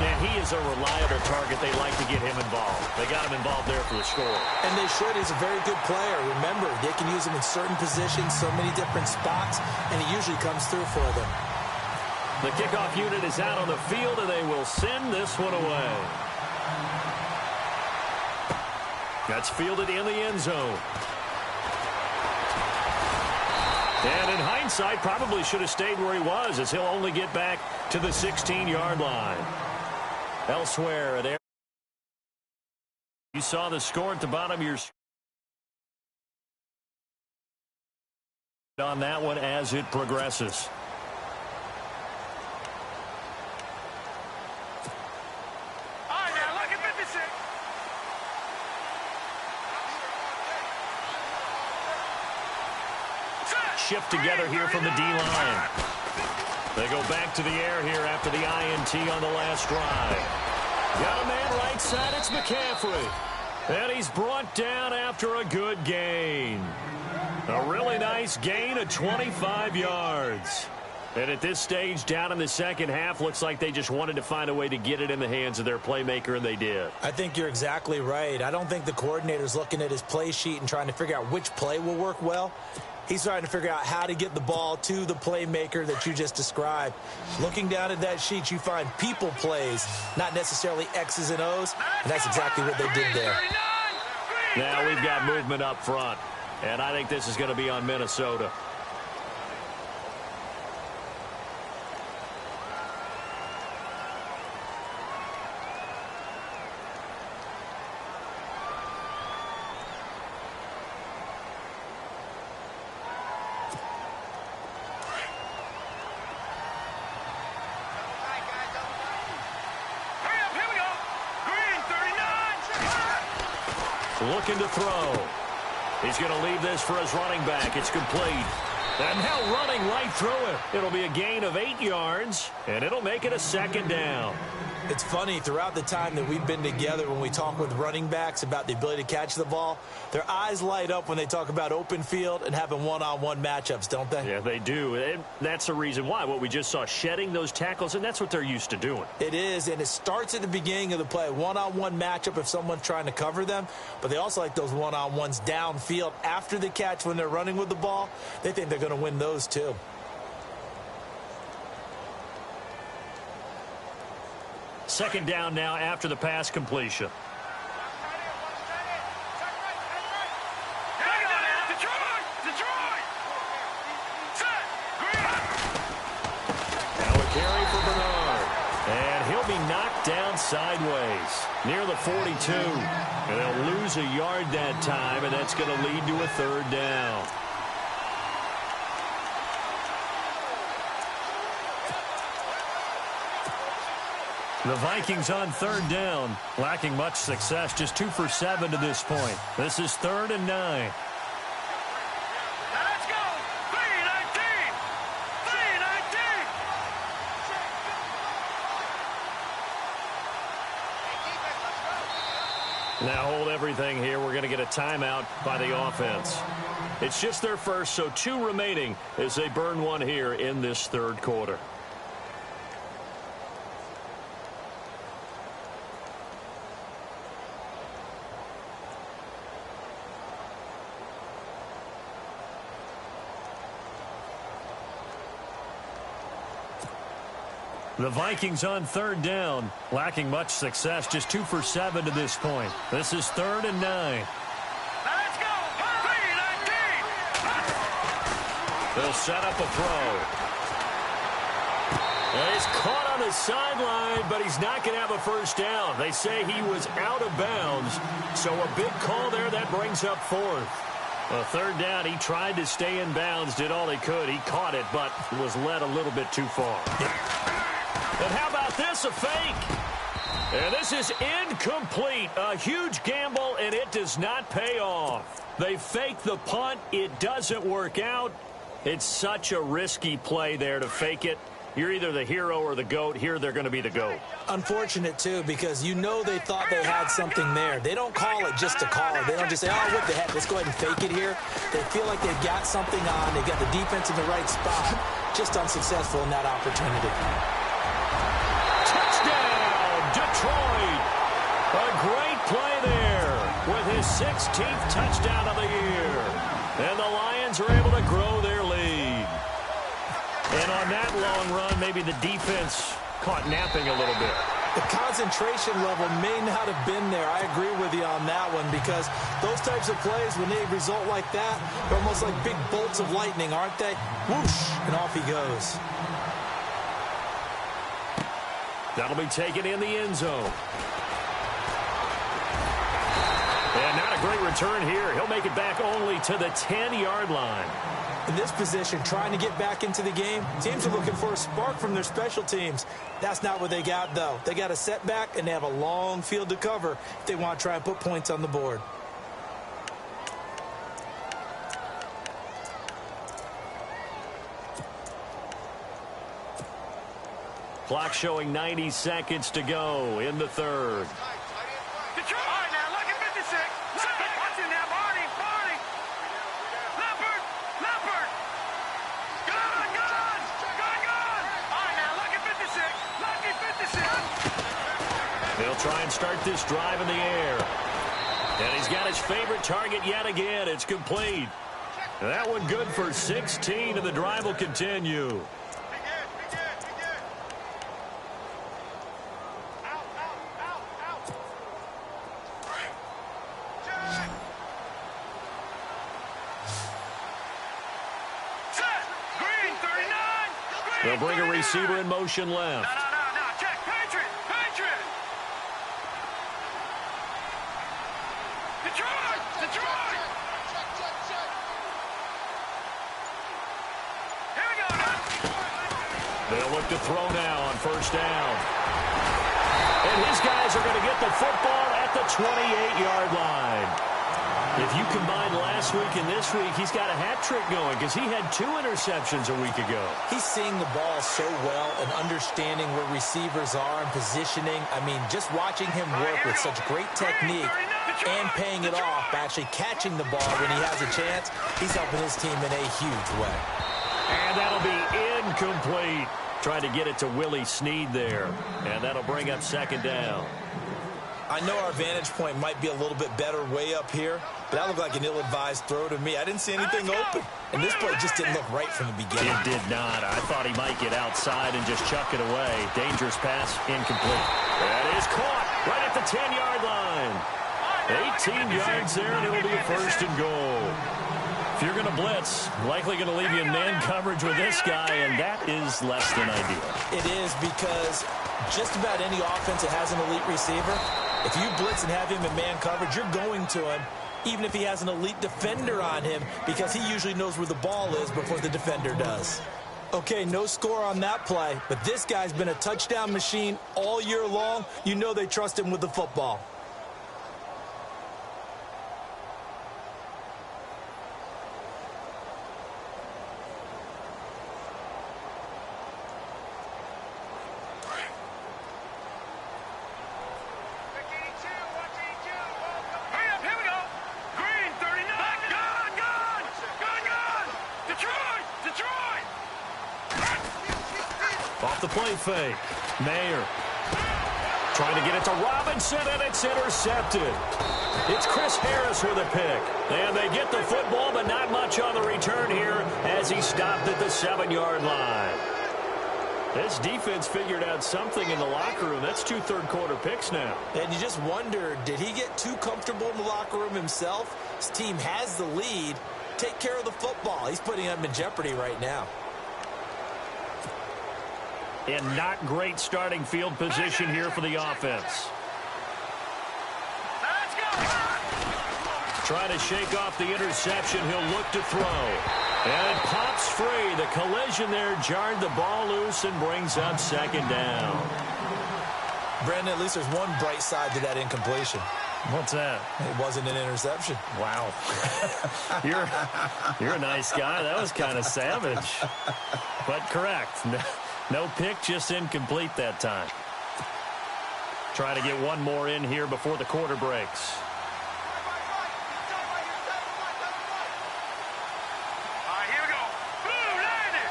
And he is a reliable target. They like to get him involved. They got him involved there for the score. And they should. He's a very good player. Remember, they can use him in certain positions, so many different spots, and he usually comes through for them. The kickoff unit is out on the field, and they will send this one away. That's fielded in the end zone. And in hindsight, probably should have stayed where he was, as he'll only get back to the 16-yard line. Elsewhere at air. You saw the score at the bottom of your screen on that one as it progresses. shift together here from the D-line. They go back to the air here after the INT on the last drive. Got a man right side. It's McCaffrey. And he's brought down after a good gain. A really nice gain of 25 yards. And at this stage, down in the second half, looks like they just wanted to find a way to get it in the hands of their playmaker, and they did. I think you're exactly right. I don't think the coordinator's looking at his play sheet and trying to figure out which play will work well. He's trying to figure out how to get the ball to the playmaker that you just described. Looking down at that sheet, you find people plays, not necessarily X's and O's, and that's exactly what they did there. Now we've got movement up front, and I think this is going to be on Minnesota. Looking to throw. He's going to leave this for his running back. It's complete. And now running right through it. It'll be a gain of 8 yards, and it'll make it a second down. It's funny, throughout the time that we've been together, when we talk with running backs about the ability to catch the ball, their eyes light up when they talk about open field and having one-on-one matchups, don't they? Yeah, they do. And that's the reason why. What we just saw, shedding those tackles, and that's what they're used to doing. It is, and it starts at the beginning of the play. One-on-one matchup if someone's trying to cover them, but they also like those one-on-ones downfield after the catch when they're running with the ball. They think they're going to win those too. Second down now after the pass completion. Now a carry for Bernard. And he'll be knocked down sideways near the 42. And they'll lose a yard that time, and that's going to lead to a third down. The Vikings on third down, lacking much success, just 2 for 7 to this point. This is 3rd and 9. Let's go! 3-19! 3-19! Now hold everything here. We're going to get a timeout by the offense. It's just their first, so 2 remaining as they burn one here in this third quarter. The Vikings on third down, lacking much success, just 2 for 7 to this point. This is 3rd and 9. Let's go! 3-19! They'll set up a throw. And he's caught on the sideline, but he's not going to have a first down. They say he was out of bounds, so a big call there. That brings up 4th. A third down, he tried to stay in bounds, did all he could. He caught it, but was led a little bit too far. And how about this, a fake? And this is incomplete. A huge gamble, and it does not pay off. They fake the punt. It doesn't work out. It's such a risky play there to fake it. You're either the hero or the GOAT. Here, they're going to be the GOAT. Unfortunate, too, because you know they thought they had something there. They don't call it just to call it. They don't just say, oh, what the heck, let's go ahead and fake it here. They feel like they've got something on. They've got the defense in the right spot. Just unsuccessful in that opportunity. Touchdown, Detroit. A great play there with his 16th touchdown of the year. And the Lions are able to grow their lead. And on that long run, maybe the defense caught napping a little bit. The concentration level may not have been there. I agree with you on that one, because those types of plays, when they result like that, they're almost like big bolts of lightning, aren't they? Whoosh, and off he goes. That'll be taken in the end zone. And not a great return here. He'll make it back only to the 10-yard line. In this position, trying to get back into the game, teams are looking for a spark from their special teams. That's not what they got, though. They got a setback, and they have a long field to cover if they want to try and put points on the board. Clock showing 90 seconds to go in the third. Detroit! All right, now, look at 56. Watch it now, Barney. Leopard. Gun. All right, now, look at 56. Lucky 56. They'll try and start this drive in the air. And he's got his favorite target yet again. It's complete. That one good for 16, and the drive will continue. They'll bring a receiver in motion left. No. Check. Patriot. Detroit. Here we go. They'll look to throw now on first down. And his guys are going to get the football at the 28-yard line. If you combine last week and this week, he's got a hat trick going because he had 2 interceptions a week ago. He's seeing the ball so well and understanding where receivers are and positioning. I mean, just watching him work with such great technique and paying it off by actually catching the ball when he has a chance, he's helping his team in a huge way. And that'll be incomplete. Trying to get it to Willie Snead there. And that'll bring up second down. I know our vantage point might be a little bit better way up here, but that looked like an ill-advised throw to me. I didn't see anything open, and this play just didn't look right from the beginning. It did not. I thought he might get outside and just chuck it away. Dangerous pass, incomplete. That is caught right at the 10-yard line. 18 yards there, and it'll be a first and goal. If you're going to blitz, likely going to leave you in man coverage with this guy, and that is less than ideal. It is because just about any offense that has an elite receiver, if you blitz and have him in man coverage, you're going to him, even if he has an elite defender on him, because he usually knows where the ball is before the defender does. Okay, no score on that play, but this guy's been a touchdown machine all year long. You know they trust him with the football. Off the play fake. Mayer trying to get it to Robinson, and it's intercepted. It's Chris Harris with a pick. And they get the football, but not much on the return here as he stopped at the 7-yard line. This defense figured out something in the locker room. That's 2 third-quarter picks now. And you just wonder, did he get too comfortable in the locker room himself? His team has the lead. Take care of the football. He's putting them in jeopardy right now. And not great starting field position here for the offense. Let's go. Trying to shake off the interception. He'll look to throw. And it pops free. The collision there jarred the ball loose and brings up second down. Brandon, at least there's one bright side to that incompletion. What's that? It wasn't an interception. Wow. You're a nice guy. That was kind of savage. But correct. No pick, just incomplete that time. Trying to get one more in here before the quarter breaks. All right, here we go. Boom, landed.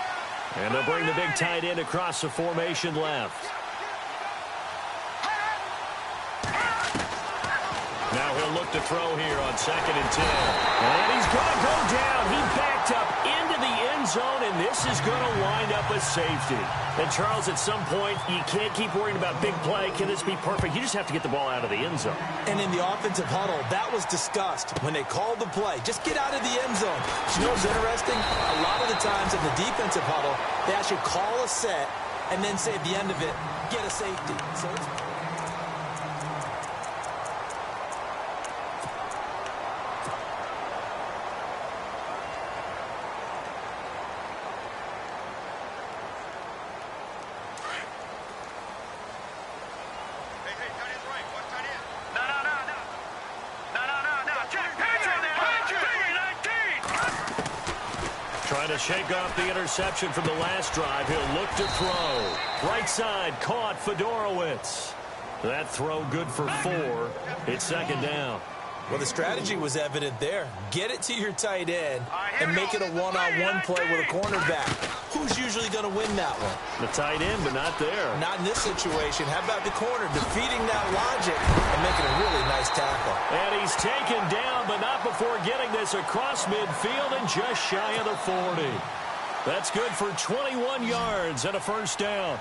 And they'll bring the big tight end across the formation left. Now he'll look to throw here on 2nd and 10. And he's going to go down. He backed up into the end zone, and this is going to wind up a safety. And, Charles, at some point, you can't keep worrying about big play. Can this be perfect? You just have to get the ball out of the end zone. And in the offensive huddle, that was discussed when they called the play. Just get out of the end zone. You know what's interesting? A lot of the times in the defensive huddle, they actually call a set and then say at the end of it, get a safety. So it's... to shake off the interception from the last drive. He'll look to throw. Right side, caught Fedorowicz. That throw good for 4. It's second down. Well, the strategy was evident there. Get it to your tight end and make it a one-on-one play with a cornerback. Who's usually going to win that one? The tight end, but not there. Not in this situation. How about the corner defeating that logic and making a really nice tackle? And he's taken down, but not before getting this across midfield and just shy of the 40. That's good for 21 yards and a first down.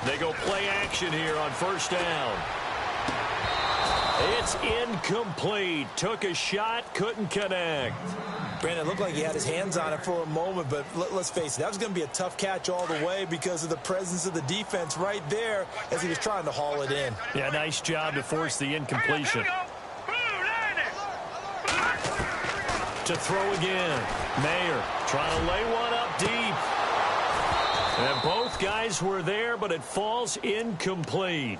They go play action here on first down. It's incomplete. Took a shot, couldn't connect. Brandon, it looked like he had his hands on it for a moment, but let's face it, that was going to be a tough catch all the way because of the presence of the defense right there as he was trying to haul it in. Yeah, nice job to force the incompletion. To throw again. Mayer trying to lay one up deep. And both guys were there, but it falls incomplete.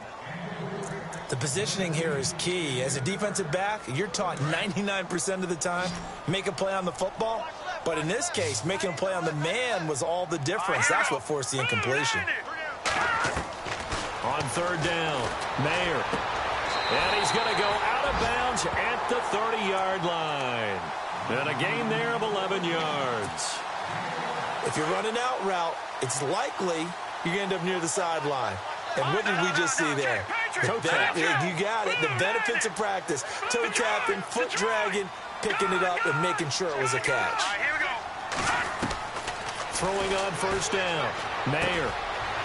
The positioning here is key. As a defensive back, you're taught 99% of the time, make a play on the football. But in this case, making a play on the man was all the difference. That's what forced the incompletion. On third down, Mayer. And he's going to go out of bounds at the 30-yard line. And a gain there of 11 yards. If you're running out route, it's likely you're going to end up near the sideline. And what did we just see there? Toe tap. You got it. The benefits of practice. Toe tapping, foot dragging, picking it up, and making sure it was a catch. Throwing on first down. Mayer.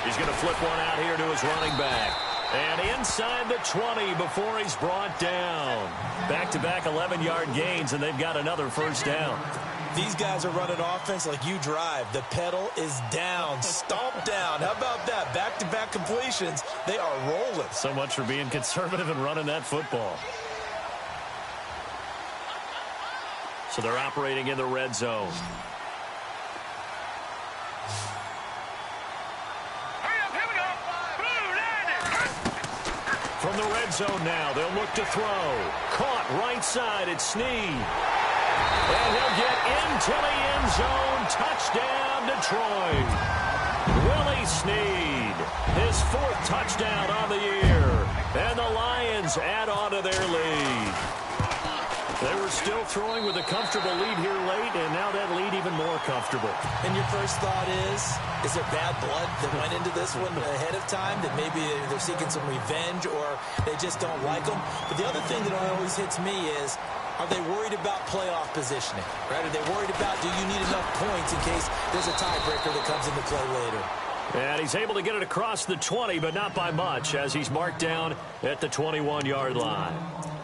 He's going to flip one out here to his running back. And inside the 20 before he's brought down. Back-to-back 11-yard gains, and they've got another first down. These guys are running offense like you drive. The pedal is down, stomp down. How about that? Back-to-back completions. They are rolling. So much for being conservative and running that football. So they're operating in the red zone. From the red zone now, they'll look to throw. Caught right side, it's Snead. And he'll get into the end zone. Touchdown, Detroit. Willie Snead, his 4th touchdown on the year. And the Lions add on to their lead. They were still throwing with a comfortable lead here late, and now that lead even more comfortable. And your first thought is there bad blood that went into this one ahead of time, that maybe they're seeking some revenge or they just don't like them? But the other thing that always hits me is, are they worried about playoff positioning? Right? Are they worried about, do you need enough points in case there's a tiebreaker that comes into play later? And he's able to get it across the 20, but not by much, as he's marked down at the 21-yard line.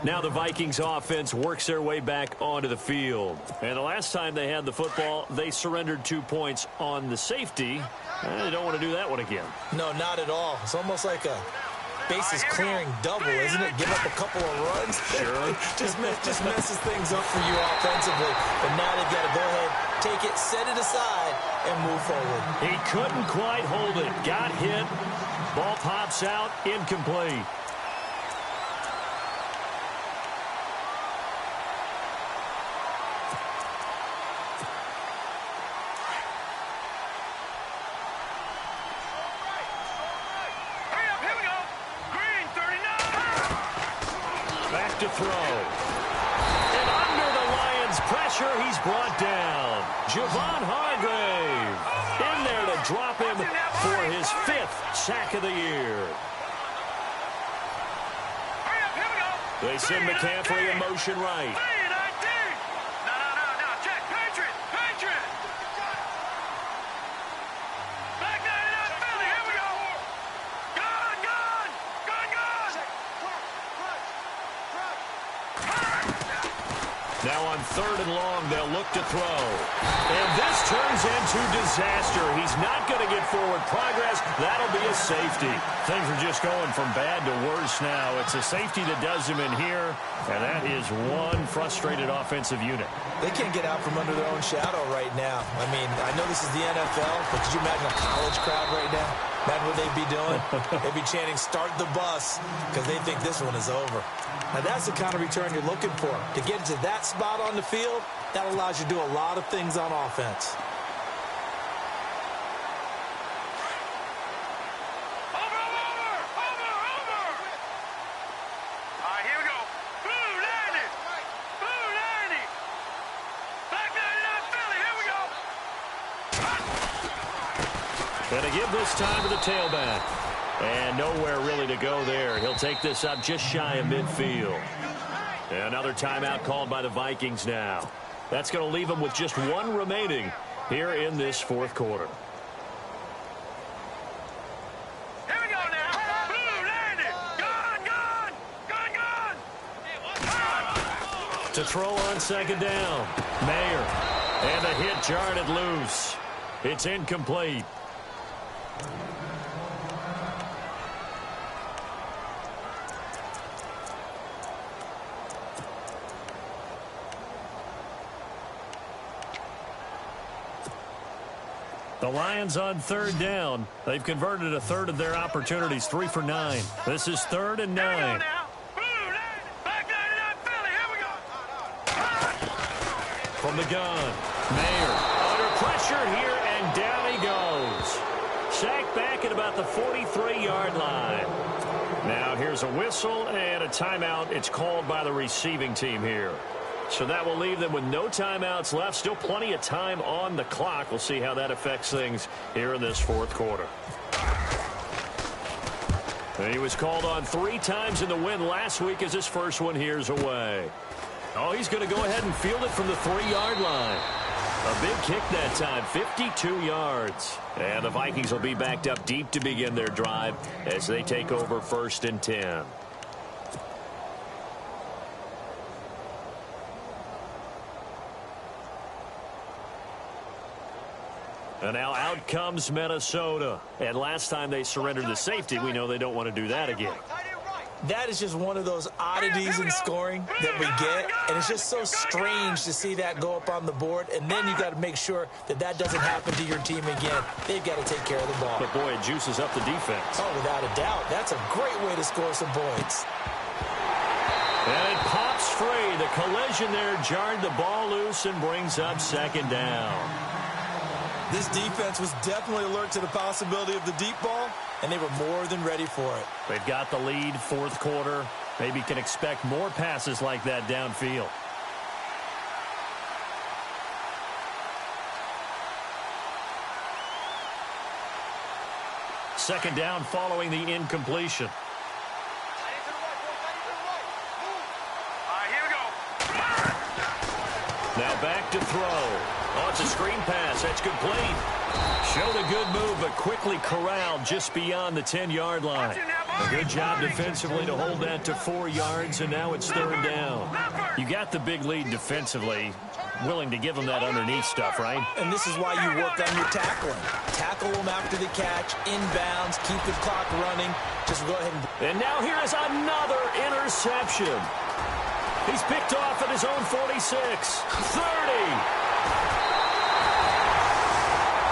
Now the Vikings offense works their way back onto the field. And the last time they had the football, they surrendered 2 points on the safety. They don't want to do that one again. No, not at all. It's almost like a bases clearing double, isn't it? Give up a couple of runs. Sure. just messes things up for you offensively. But now they've got to go ahead, take it, set it aside, and move forward. He couldn't quite hold it. Got hit. Ball pops out. Incomplete. To throw. And under the Lions' pressure, he's brought down. Javon Hargrave in there to drop him for his 5th sack of the year. They send McCaffrey in motion right. Now on 3rd and long, they'll look to throw. And this turns into disaster. He's not going to get forward progress. That'll be a safety. Things are just going from bad to worse now. It's a safety that does him in here, and that is one frustrated offensive unit. They can't get out from under their own shadow right now. I mean, I know this is the NFL, but could you imagine a college crowd right now? Imagine what they'd be doing. They'd be chanting, "Start the bus," because they think this one is over. Now, that's the kind of return you're looking for. To get to that spot on the field, that allows you to do a lot of things on offense. Going to give this time to the tailback. And nowhere really to go there. He'll take this up just shy of midfield. Another timeout called by the Vikings now. That's going to leave them with just one remaining here in this fourth quarter. Here we go now. Blue landed. Gone. To throw on second down. Mayer. And the hit jarred it loose. It's incomplete. The Lions on third down. They've converted a third of their opportunities, 3 for 9. This is 3rd and 9. From the gun, Mayer under pressure here, and down he goes. Sacked back at about the 43-yard line. Now here's a whistle and a timeout. It's called by the receiving team here. So that will leave them with no timeouts left. Still plenty of time on the clock. We'll see how that affects things here in this fourth quarter. And he was called on 3 times in the win last week as his first one here's away. Oh, he's going to go ahead and field it from the 3-yard line. A big kick that time, 52 yards. And the Vikings will be backed up deep to begin their drive as they take over 1st and 10. And now out comes Minnesota. And last time they surrendered the safety, we know they don't want to do that again. That is just one of those oddities in scoring that we get, and it's just so strange to see that go up on the board, and then you got to make sure that that doesn't happen to your team again. They've got to take care of the ball. But, boy, it juices up the defense. Oh, without a doubt. That's a great way to score some points. And it pops free. The collision there jarred the ball loose and brings up 2nd down. This defense was definitely alert to the possibility of the deep ball, and they were more than ready for it. They've got the lead, 4th quarter. Maybe can expect more passes like that downfield. Second down following the incompletion. Here we go. Now back to throw. Oh, it's a screen pass. That's complete. Showed a good move, but quickly corralled just beyond the 10-yard line. A good job defensively to hold that to 4 yards, and now it's 3rd down. You got the big lead defensively. Willing to give them that underneath stuff, right? And this is why you work on your tackling. Tackle them after the catch, inbounds, keep the clock running. Just go ahead and now here is another interception. He's picked off at his own 46, 30.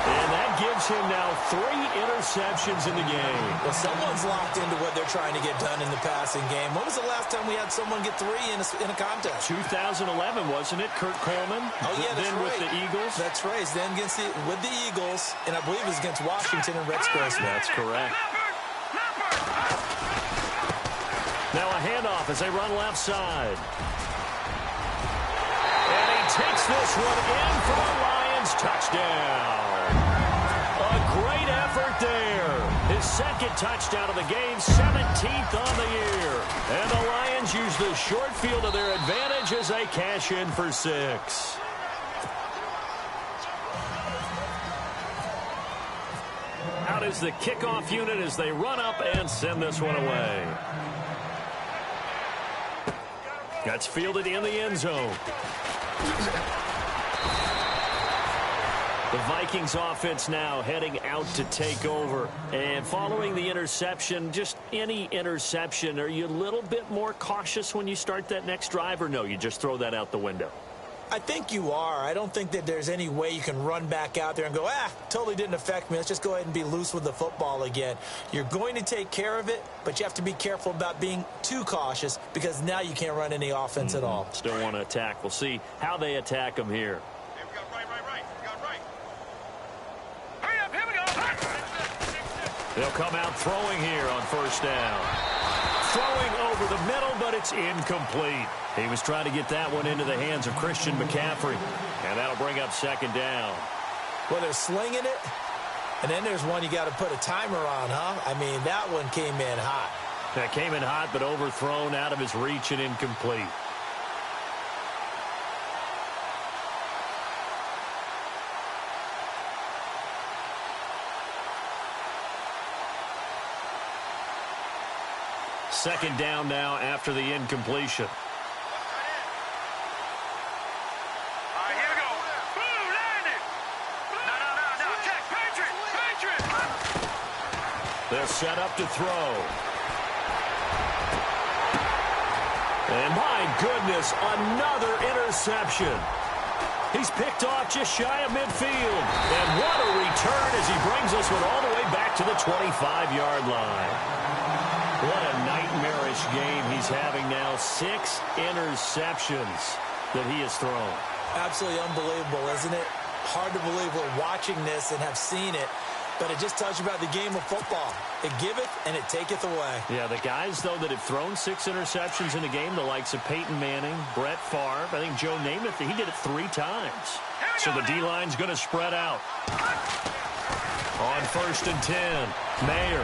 And that gives him now 3 interceptions in the game. Well, someone's locked into what they're trying to get done in the passing game. When was the last time we had someone get 3 in a contest? 2011, wasn't it? Kurt Coleman. Oh, yeah, that's then right. With the Eagles. That's right. Then with the Eagles, and I believe it was against Washington and Rex Grossman. That's correct. Now a handoff as they run left side. And he takes this one in for the Lions. Touchdown. A great effort there. His 2nd touchdown of the game, 17th on the year. And the Lions use the short field to their advantage as they cash in for 6. Out is the kickoff unit as they run up and send this one away. That's fielded in the end zone. The Vikings offense now heading out to take over. And following the interception, just any interception, are you a little bit more cautious when you start that next drive, or no, you just throw that out the window? I think you are. I don't think that there's any way you can run back out there and go, totally didn't affect me. Let's just go ahead and be loose with the football again. You're going to take care of it, but you have to be careful about being too cautious because now you can't run any offense at all. Still want to attack. We'll see how they attack him here. Hey, we got right. We got right. Hurry up, here we go. They'll come out throwing here on first down. Throwing over the middle, but it's incomplete. He was trying to get that one into the hands of Christian McCaffrey, and that'll bring up second down. Well, they're slinging it, and then there's one you got to put a timer on, huh? I mean, that one came in hot. That came in hot, but overthrown, out of his reach, and incomplete. Second down now after the incompletion. All right, here we go. Boom, landed. No. Check, Patriot. They're set up to throw. And my goodness, another interception. He's picked off just shy of midfield. And what a return as he brings this one all the way back to the 25-yard line. What a nightmarish game he's having now. 6 interceptions that he has thrown. Absolutely unbelievable, isn't it? Hard to believe we're watching this and have seen it, but it just tells you about the game of football. It giveth and it taketh away. Yeah, the guys, though, that have thrown 6 interceptions in a game, the likes of Peyton Manning, Brett Favre, I think Joe Namath, he did it 3 times. So the D-line's going to spread out. On first and 10, Mayer.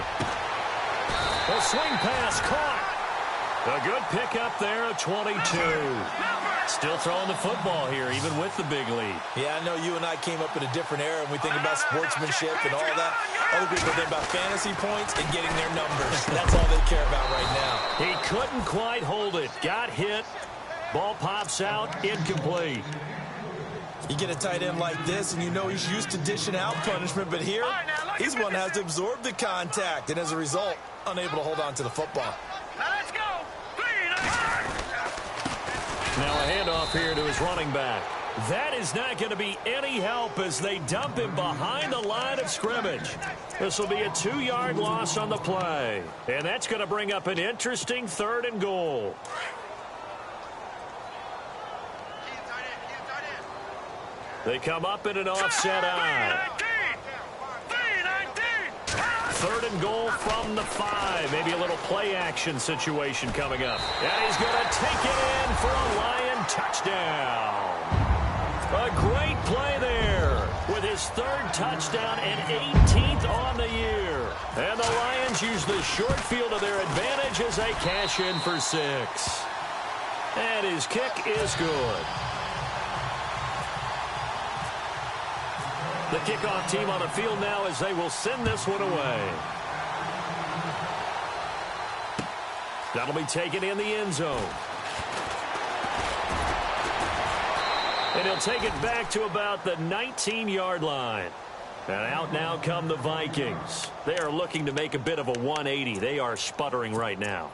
A swing pass caught. A good pickup there at 22. Still throwing the football here, even with the big lead. Yeah, I know you and I came up in a different era, and we think about sportsmanship and all that. Other people think about fantasy points and getting their numbers. That's all they care about right now. He couldn't quite hold it. Got hit. Ball pops out. Incomplete. You get a tight end like this, and you know he's used to dishing out punishment, but here, he's one that has to absorb the contact, and as a result, unable to hold on to the football. Now let's go. 3, Now a handoff here to his running back. That is not going to be any help as they dump him behind the line of scrimmage. This will be a 2-yard loss on the play, and that's going to bring up an interesting 3rd and goal. They come up in an offset eye. 3rd and goal from the 5. Maybe a little play action situation coming up. And he's going to take it in for a Lion touchdown. A great play there with his 3rd touchdown and 18th on the year. And the Lions use the short field to their advantage as they cash in for 6. And his kick is good. The kickoff team on the field now as they will send this one away. That'll be taken in the end zone. And he'll take it back to about the 19-yard line. And out now come the Vikings. They are looking to make a bit of a 180. They are sputtering right now.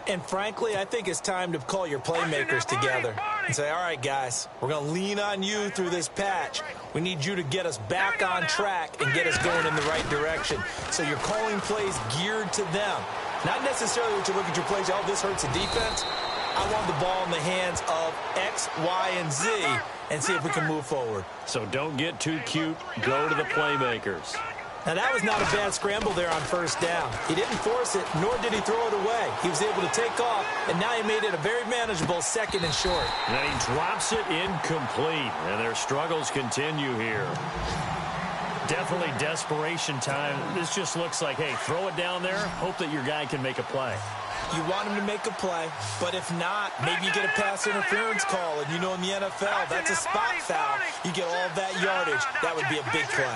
And frankly, I think it's time to call your playmakers together and say, all right, guys, we're going to lean on you through this patch. We need you to get us back on track and get us going in the right direction. So you're calling plays geared to them. Not necessarily what you look at your plays, oh, this hurts the defense. I want the ball in the hands of X, Y, and Z and see if we can move forward. So don't get too cute. Go to the playmakers. Now, that was not a bad scramble there on first down. He didn't force it, nor did he throw it away. He was able to take off, and now he made it a very manageable 2nd and short. And then he drops it incomplete, and their struggles continue here. Definitely desperation time. This just looks like, hey, throw it down there, hope that your guy can make a play. You want him to make a play, but if not, maybe you get a pass interference call, and you know in the NFL, that's a spot foul. You get all that yardage. That would be a big play.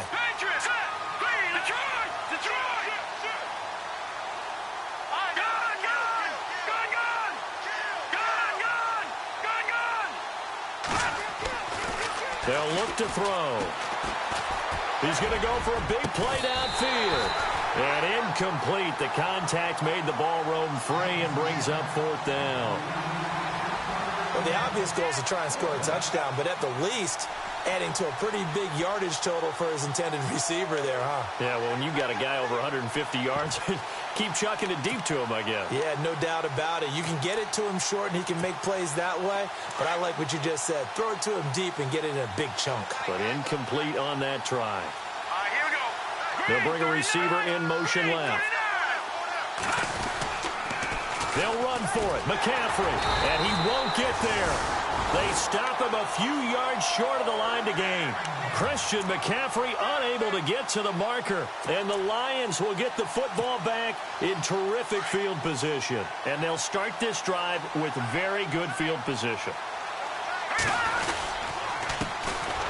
They'll look to throw. He's going to go for a big play downfield. And incomplete. The contact made the ball roam free and brings up 4th down. Well, the obvious goal is to try and score a touchdown, but at the least, adding to a pretty big yardage total for his intended receiver there, huh? Yeah, well, when you've got a guy over 150 yards, keep chucking it deep to him, I guess. Yeah, no doubt about it. You can get it to him short, and he can make plays that way, but I like what you just said. Throw it to him deep and get it in a big chunk. But incomplete on that try. Here we go. They'll bring a receiver in motion left. They'll run for it. McCaffrey, and he won't get there. They stop him a few yards short of the line to gain. Christian McCaffrey unable to get to the marker. And the Lions will get the football back in terrific field position. And they'll start this drive with very good field position.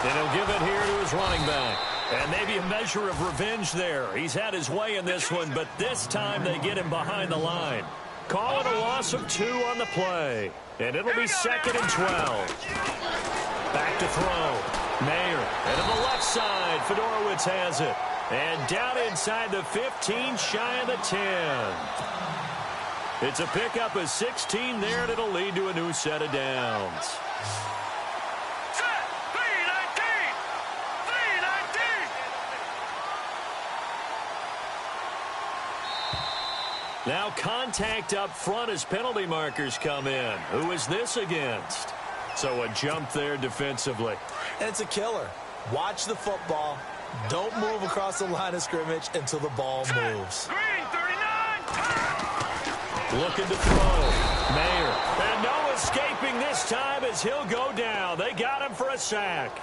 And he'll give it here to his running back. And maybe a measure of revenge there. He's had his way in this one, but this time they get him behind the line. Call it a loss of 2 on the play. And it'll be 2nd and 12. Back to throw. Mayer. And to the left side, Fedorowicz has it. And down inside the 15, shy of the 10. It's a pickup of 16 there, and it'll lead to a new set of downs. Now contact up front as penalty markers come in. Who is this against? So a jump there defensively. And it's a killer. Watch the football. Don't move across the line of scrimmage until the ball moves. Green, 39. Looking to throw. Mayer. And no escaping this time as he'll go down. They got him for a sack.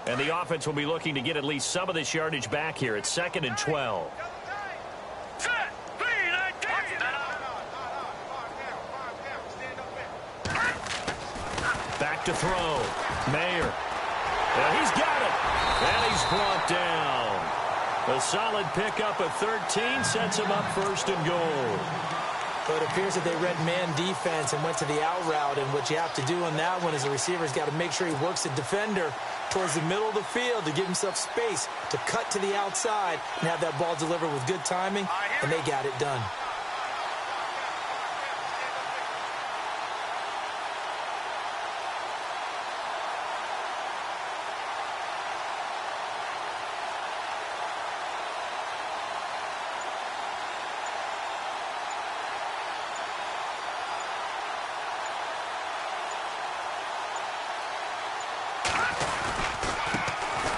And the offense will be looking to get at least some of this yardage back here. It's 2nd and 12. Back to throw. Mayer. And he's got it. And he's brought down. A solid pickup of 13 sets him up 1st and goal. But it appears that they read man defense and went to the out route. And what you have to do on that one is the receiver's got to make sure he works the defender towards the middle of the field to give himself space to cut to the outside and have that ball delivered with good timing, and they got it done.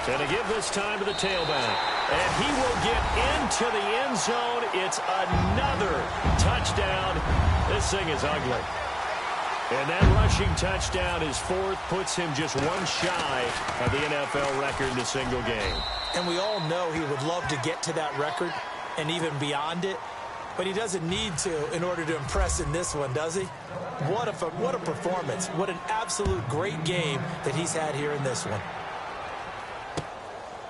And to give this time to the tailback. And he will get into the end zone. It's another touchdown. This thing is ugly. And that rushing touchdown, his 4th, puts him just 1 shy of the NFL record in a single game. And we all know he would love to get to that record and even beyond it. But he doesn't need to in order to impress in this one, does he? What a performance. What an absolute great game that he's had here in this one.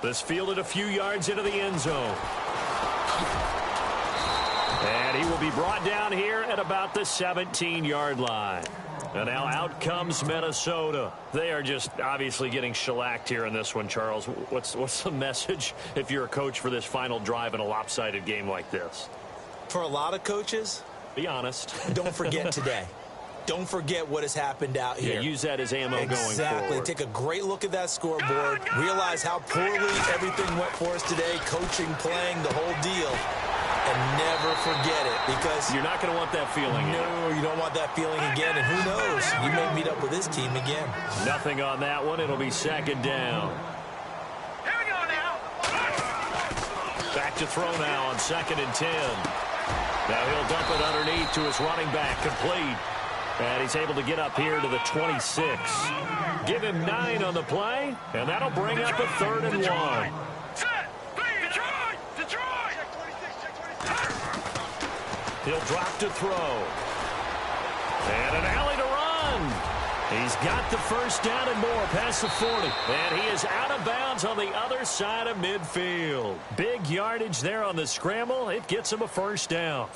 This fielded a few yards into the end zone. And he will be brought down here at about the 17-yard line. And now out comes Minnesota. They are just obviously getting shellacked here in this one, Charles. What's the message if you're a coach for this final drive in a lopsided game like this? For a lot of coaches, be honest. Don't forget today. Don't forget what has happened out here. Yeah, use that as ammo going forward. Exactly. Take a great look at that scoreboard. Realize how poorly everything went for us today. Coaching, playing, the whole deal. And never forget it, because you're not going to want that feeling again. No, you don't want that feeling again. And who knows? You may meet up with this team again. Nothing on that one. It'll be 2nd down. Here we go now. Back to throw now on 2nd and 10. Now he'll dump it underneath to his running back, complete. And he's able to get up here to the 26. Give him 9 on the play, and that'll bring up a 3rd and 1. He'll drop to throw. And an alley to run. He's got the 1st down and more past the 40. And he is out of bounds on the other side of midfield. Big yardage there on the scramble. It gets him a 1st down.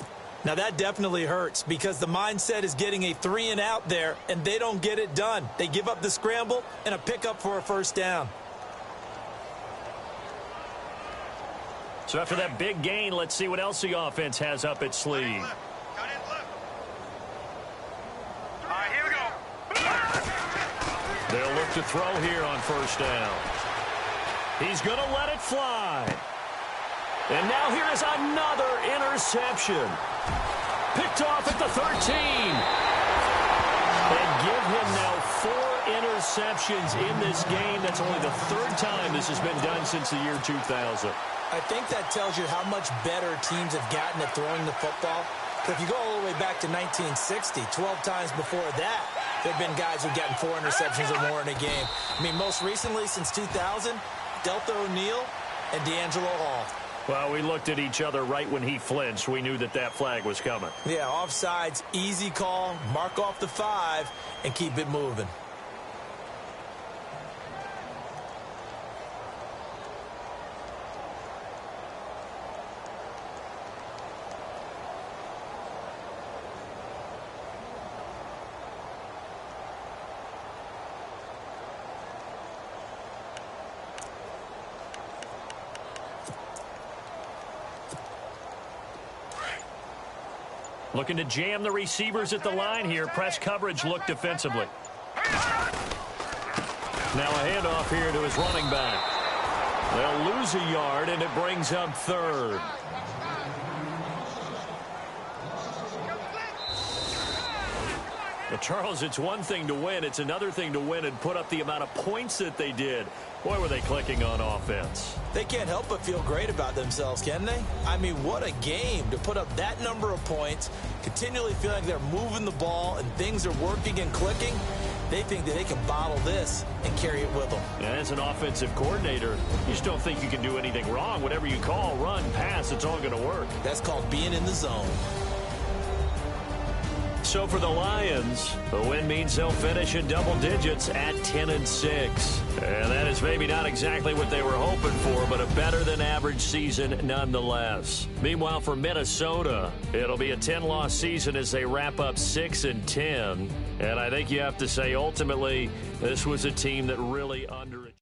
Now, that definitely hurts because the mindset is getting a 3-and-out there, and they don't get it done. They give up the scramble and a pickup for a first down. So after that big gain, let's see what else the offense has up its sleeve. They'll look to throw here on first down. He's going to let it fly. And now here is another interception. Picked off at the 13. And give him now 4 interceptions in this game. That's only the 3rd time this has been done since the year 2000. I think that tells you how much better teams have gotten at throwing the football. If you go all the way back to 1960, 12 times before that, there have been guys who've gotten 4 interceptions or more in a game. I mean, most recently, since 2000, Delta O'Neal and D'Angelo Hall. Well, we looked at each other right when he flinched. We knew that that flag was coming. Yeah, offsides, easy call, mark off the 5, and keep it moving. Looking to jam the receivers at the line here. Press coverage look defensively. Now a handoff here to his running back. They'll lose a yard, and it brings up 3rd. Well, Charles, it's one thing to win. It's another thing to win and put up the amount of points that they did. Boy, were they clicking on offense. They can't help but feel great about themselves, can they? I mean, what a game to put up that number of points, continually feeling like they're moving the ball and things are working and clicking. They think that they can bottle this and carry it with them. And as an offensive coordinator, you just don't think you can do anything wrong. Whatever you call, run, pass, it's all going to work. That's called being in the zone. So for the Lions, the win means they'll finish in double digits at 10-6. And that is maybe not exactly what they were hoping for, but a better-than-average season nonetheless. Meanwhile, for Minnesota, it'll be a 10-loss season as they wrap up 6-10. And I think you have to say, ultimately, this was a team that really underachieved.